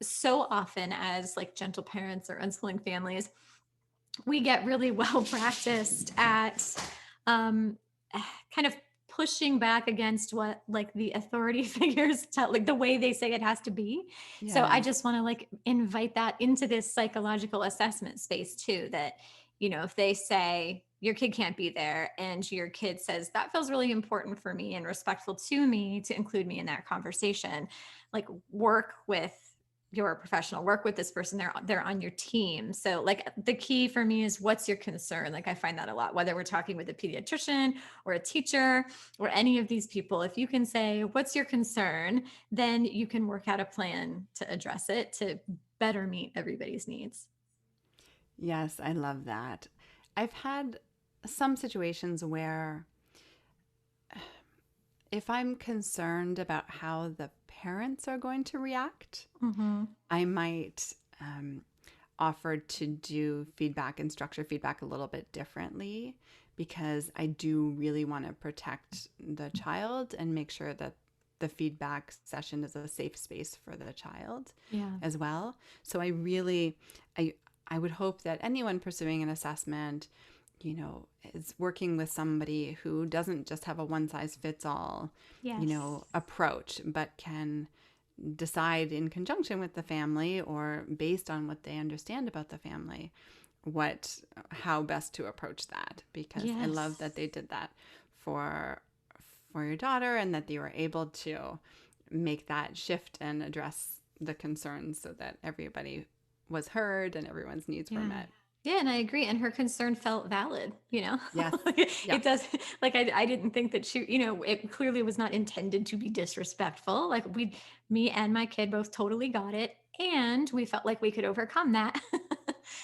Speaker 6: so often, as like gentle parents or unschooling families, we get really well practiced at kind of pushing back against what like the authority figures tell, like the way they say it has to be. So I just want to like invite that into this psychological assessment space too, that, you know, if they say your kid can't be there and your kid says that feels really important for me and respectful to me to include me in that conversation, like work with your professional, work with this person, they're on your team. So like the key for me is what's your concern? Like I find that a lot, whether we're talking with a pediatrician or a teacher or any of these people, if you can say, what's your concern? Then you can work out a plan to address it to better meet everybody's needs.
Speaker 5: Yes, I love that. I've had some situations where if I'm concerned about how the parents are going to react, I might offer to do feedback and structure feedback a little bit differently because I do really want to protect the child and make sure that the feedback session is a safe space for the child as well. So I would hope that anyone pursuing an assessment, you know, is working with somebody who doesn't just have a one size fits all, you know, approach, but can decide in conjunction with the family or based on what they understand about the family, how best to approach that. Because I love that they did that for your daughter and that they were able to make that shift and address the concerns so that everybody was heard and everyone's needs were met.
Speaker 6: Yeah, and I agree. And her concern felt valid, you know?
Speaker 5: Yes.
Speaker 6: It does. Like, I didn't think that she, you know, it clearly was not intended to be disrespectful. Like me and my kid both totally got it. And we felt like we could overcome that.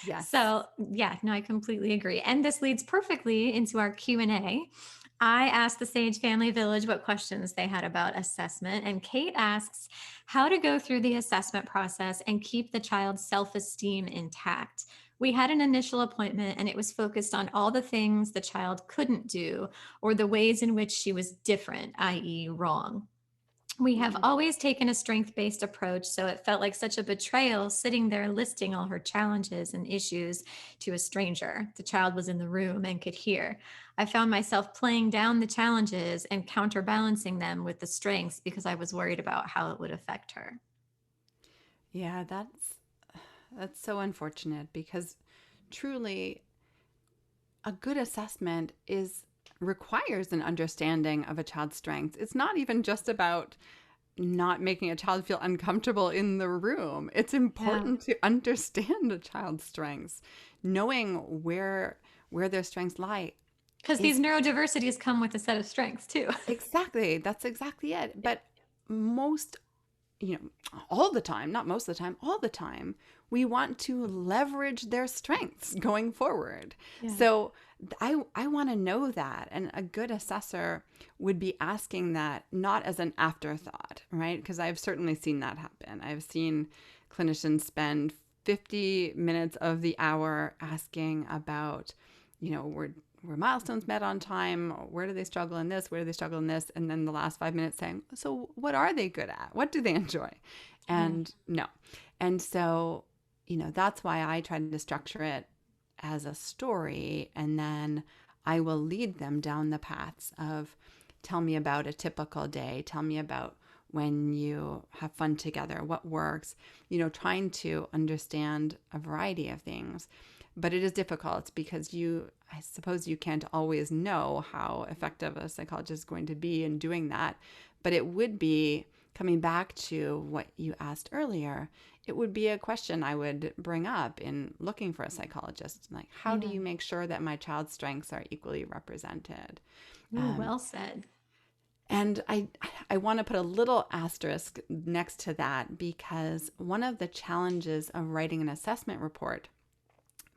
Speaker 5: Yes.
Speaker 6: So yeah, no, I completely agree. And this leads perfectly into our Q&A. I asked the Sage Family Village what questions they had about assessment. And Kate asks how to go through the assessment process and keep the child's self-esteem intact. We had an initial appointment and it was focused on all the things the child couldn't do or the ways in which she was different, i.e. wrong. We have always taken a strength-based approach, so it felt like such a betrayal sitting there listing all her challenges and issues to a stranger. The child was in the room and could hear. I found myself playing down the challenges and counterbalancing them with the strengths because I was worried about how it would affect her.
Speaker 5: Yeah, that's so unfortunate because truly a good assessment requires an understanding of a child's strengths. It's not even just about not making a child feel uncomfortable in the room. It's important to understand a child's strengths, knowing where their strengths lie.
Speaker 6: Because these neurodiversities come with a set of strengths too.
Speaker 5: Exactly. That's exactly it. But all the time, not most of the time, all the time, we want to leverage their strengths going forward. Yeah. So I want to know that. And a good assessor would be asking that not as an afterthought, right? Because I've certainly seen that happen. I've seen clinicians spend 50 minutes of the hour asking about, were milestones met on time? Where do they struggle in this? Where do they struggle in this? And then the last 5 minutes saying, so what are they good at? What do they enjoy? And no. And so, that's why I try to structure it as a story. And then I will lead them down the paths of tell me about a typical day. Tell me about when you have fun together, what works, trying to understand a variety of things. But it is difficult because I suppose you can't always know how effective a psychologist is going to be in doing that. But it would be, coming back to what you asked earlier, it would be a question I would bring up in looking for a psychologist. Like, how do you make sure that my child's strengths are equally represented?
Speaker 6: Ooh, well said.
Speaker 5: And I want to put a little asterisk next to that, because one of the challenges of writing an assessment report,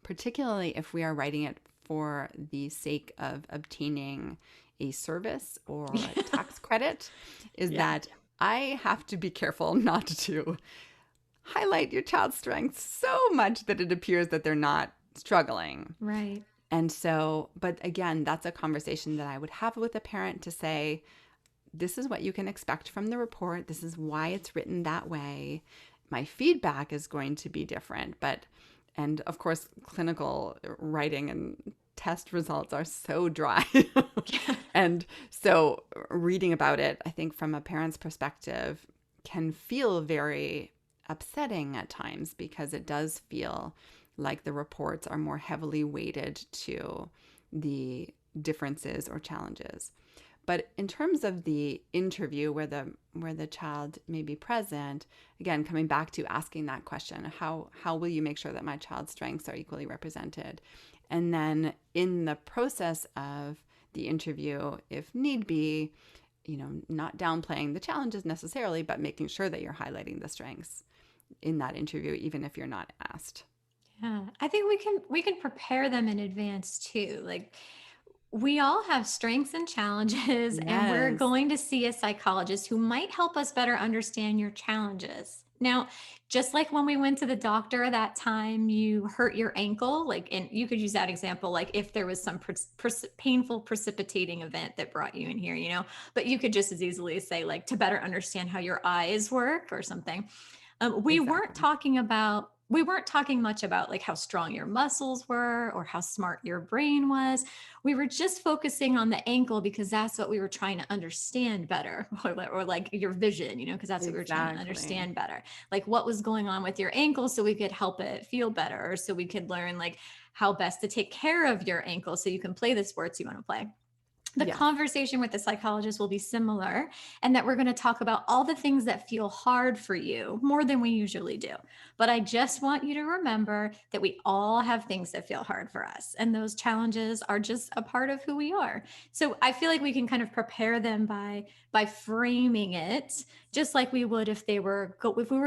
Speaker 5: particularly if we are writing it for the sake of obtaining a service or a tax credit, is that I have to be careful not to highlight your child's strengths so much that it appears that they're not struggling.
Speaker 6: Right.
Speaker 5: And so, but again, that's a conversation that I would have with a parent to say, this is what you can expect from the report. This is why it's written that way. My feedback is going to be different, and of course, clinical writing and test results are so dry. And so reading about it, I think from a parent's perspective, can feel very upsetting at times, because it does feel like the reports are more heavily weighted to the differences or challenges. But in terms of the interview where the child may be present, again, coming back to asking that question, how will you make sure that my child's strengths are equally represented? And then in the process of the interview, if need be, not downplaying the challenges necessarily, but making sure that you're highlighting the strengths in that interview, even if you're not asked.
Speaker 6: Yeah, I think we can prepare them in advance too. Like, we all have strengths and challenges, and we're
Speaker 5: Yes.
Speaker 6: going to see a psychologist who might help us better understand your challenges. Now, just like when we went to the doctor that time you hurt your ankle, like, and you could use that example, like if there was some painful precipitating event that brought you in here, but you could just as easily say, like, to better understand how your eyes work or something. We weren't talking much about like how strong your muscles were or how smart your brain was. We were just focusing on the ankle because that's what we were trying to understand better, or like your vision, because that's what we were trying to understand better. Like what was going on with your ankle so we could help it feel better, or so we could learn like how best to take care of your ankle so you can play the sports you want to play. The conversation with the psychologist will be similar, and that we're going to talk about all the things that feel hard for you more than we usually do. But I just want you to remember that we all have things that feel hard for us, and those challenges are just a part of who we are. So I feel like we can kind of prepare them by framing it just like we would if we were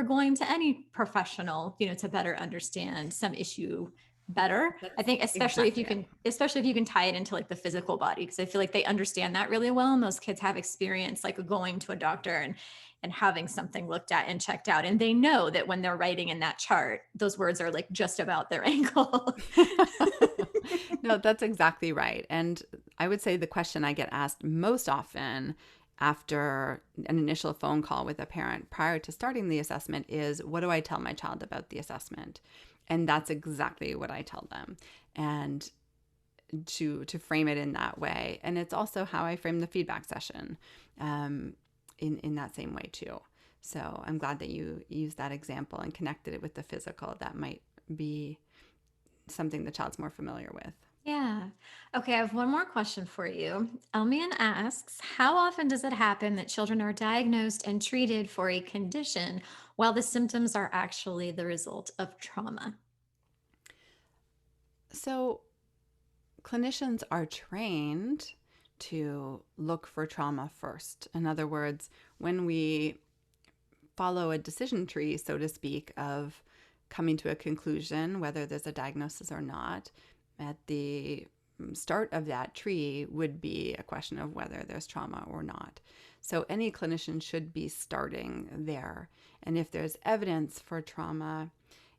Speaker 6: going to any professional, to better understand some issue better. I think especially if you can tie it into like the physical body, because I feel like they understand that really well, and those kids have experience like going to a doctor and having something looked at and checked out, and they know that when they're writing in that chart, those words are like just about their ankle.
Speaker 5: No, that's exactly right. And I would say the question I get asked most often after an initial phone call with a parent prior to starting the assessment is, what do I tell my child about the assessment? And that's exactly what I tell them, and to frame it in that way. And it's also how I frame the feedback session in that same way too. So I'm glad that you used that example and connected it with the physical. That might be something the child's more familiar with.
Speaker 6: Yeah. Okay, I have one more question for you. Elmian asks, how often does it happen that children are diagnosed and treated for a condition while the symptoms are actually the result of trauma?
Speaker 5: So clinicians are trained to look for trauma first. In other words, when we follow a decision tree, so to speak, of coming to a conclusion, whether there's a diagnosis or not, at the start of that tree would be a question of whether there's trauma or not. So any clinician should be starting there. And if there's evidence for trauma,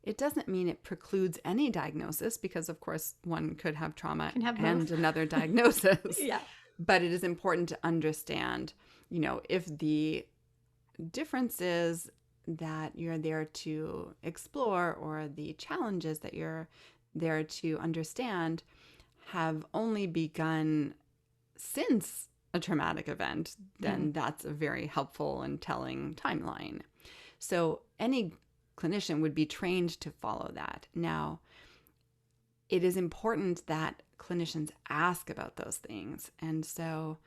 Speaker 5: it doesn't mean it precludes any diagnosis, because of course one could have trauma and another diagnosis.
Speaker 6: Yeah.
Speaker 5: But it is important to understand, if the differences that you're there to explore or the challenges that you're there to understand have only begun since a traumatic event, then that's a very helpful and telling timeline. So any clinician would be trained to follow that. Now, it is important that clinicians ask about those things. And so,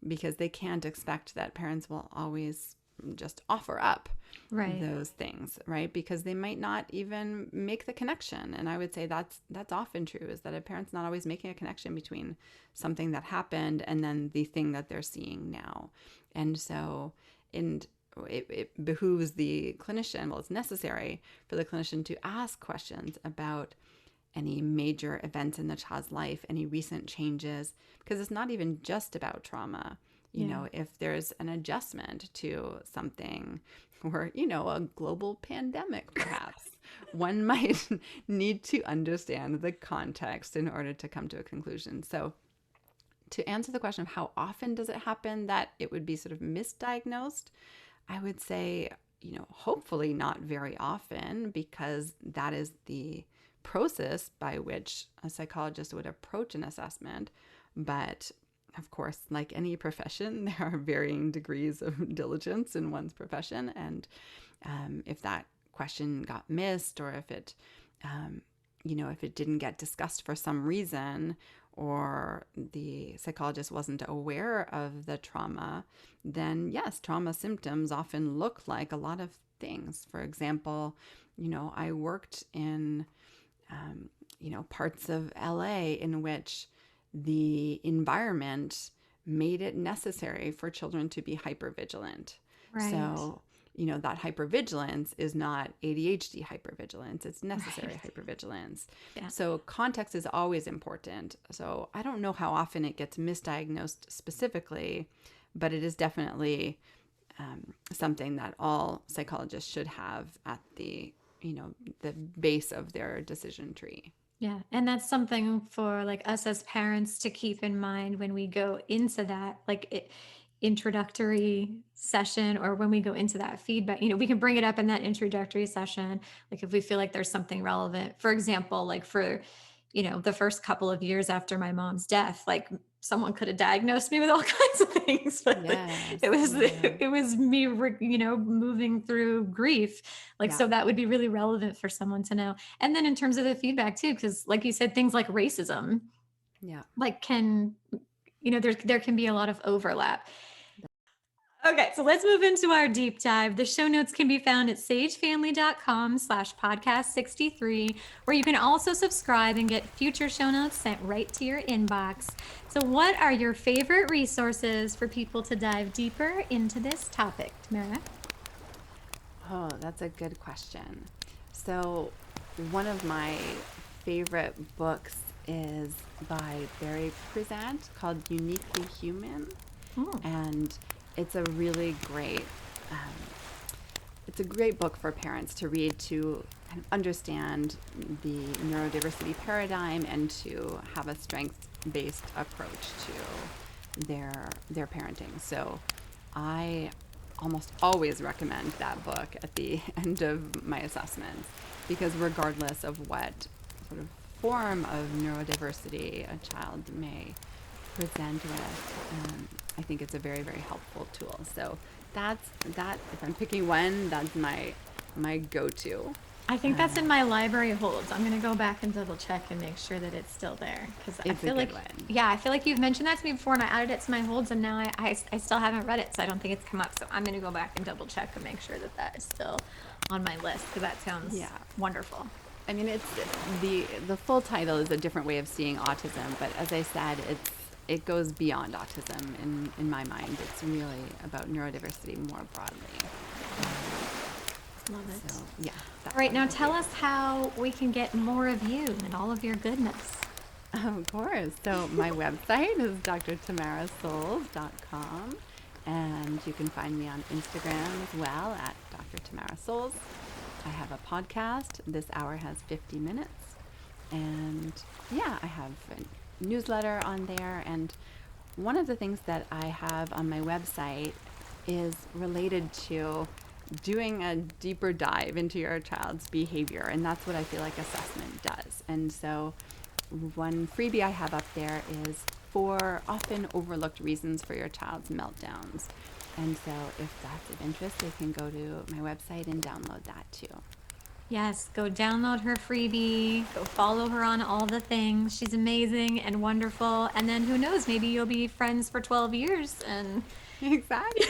Speaker 5: because they can't expect that parents will always just offer up those things, right? Because they might not even make the connection. And I would say that's often true, is that a parent's not always making a connection between something that happened and then the thing that they're seeing now. And so, it behooves the clinician, well, it's necessary for the clinician to ask questions about any major events in the child's life, any recent changes, because it's not even just about trauma. You know, if there's an adjustment to something, or, you know, a global pandemic, perhaps, one might need to understand the context in order to come to a conclusion. So to answer the question of how often does it happen that it would be sort of misdiagnosed, I would say, you know, hopefully not very often, because that is the process by which a psychologist would approach an assessment. But of course, like any profession, there are varying degrees of diligence in one's profession. And if that question got missed, or if it, you know, if it didn't get discussed for some reason, or the psychologist wasn't aware of the trauma, then yes, trauma symptoms often look like a lot of things. For example, you know, I worked in, you know, parts of LA in which the environment made it necessary for children to be hypervigilant. Right. So, you know, that hypervigilance is not ADHD hypervigilance, it's necessary hypervigilance. Yeah. So context is always important. So I don't know how often it gets misdiagnosed specifically, but it is definitely something that all psychologists should have at the, you know, the base of their decision tree.
Speaker 6: Yeah. And that's something for like us as parents to keep in mind when we go into that introductory session, or when we go into that feedback. You know, we can bring it up in that introductory session, like if we feel like there's something relevant. For example, like for, you know, the first couple of years after my mom's death, like someone could have diagnosed me with all kinds of things, but it was me, you know, moving through grief. Like, so that would be really relevant for someone to know. And then in terms of the feedback too, because like you said, things like racism, like can, you know, there can be a lot of overlap. Okay, so let's move into our deep dive. The show notes can be found at sagefamily.com/podcast63, where you can also subscribe and get future show notes sent right to your inbox. So what are your favorite resources for people to dive deeper into this topic, Tamara?
Speaker 5: Oh, that's a good question. So one of my favorite books is by Barry Prezant called Uniquely Human. And it's a really great, it's a great book for parents to read, to kind of understand the neurodiversity paradigm and to have a strengths-based approach to their parenting. So I almost always recommend that book at the end of my assessments, because regardless of what sort of form of neurodiversity a child may present with, I think it's a very, very helpful tool. So that's that. If I'm picking one, that's my go-to.
Speaker 6: I think that's in my library holds. I'm going to go back and double check and make sure that it's still there, because I feel like I feel like you've mentioned that to me before, and I added it to my holds, and now I still haven't read it, so I don't think it's come up. So I'm going to go back and double check and make sure that that is still on my list, because that sounds wonderful.
Speaker 5: I mean, it's the full title is A Different Way of Seeing Autism, but as I said, it goes beyond autism in my mind. It's really about neurodiversity more broadly.
Speaker 6: Love it.
Speaker 5: So, yeah.
Speaker 6: All right, now tell us how we can get more of you and all of your goodness.
Speaker 5: Of course. So my website is drtamarasoles.com, and you can find me on Instagram as well at Dr. Tamara Soles. I have a podcast. This hour has 50 minutes. And I have a newsletter on there. And one of the things that I have on my website is related to doing a deeper dive into your child's behavior. And that's what I feel like assessment does. And so one freebie I have up there is for often overlooked reasons for your child's meltdowns. And so if that's of interest, they can go to my website and download that too.
Speaker 6: Yes, go download her freebie, go follow her on all the things. She's amazing and wonderful. And then who knows, maybe you'll be friends for 12 years and
Speaker 5: Exactly.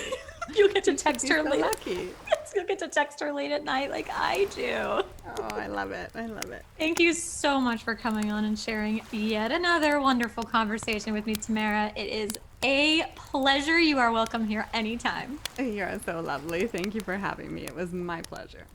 Speaker 6: you'll get to text her
Speaker 5: so
Speaker 6: late.
Speaker 5: lucky.
Speaker 6: You'll get to text her late at night like I do.
Speaker 5: Oh, I love it. I love it.
Speaker 6: Thank you so much for coming on and sharing yet another wonderful conversation with me, Tamara. It is a pleasure. You are welcome here anytime.
Speaker 5: You're so lovely. Thank you for having me. It was my pleasure.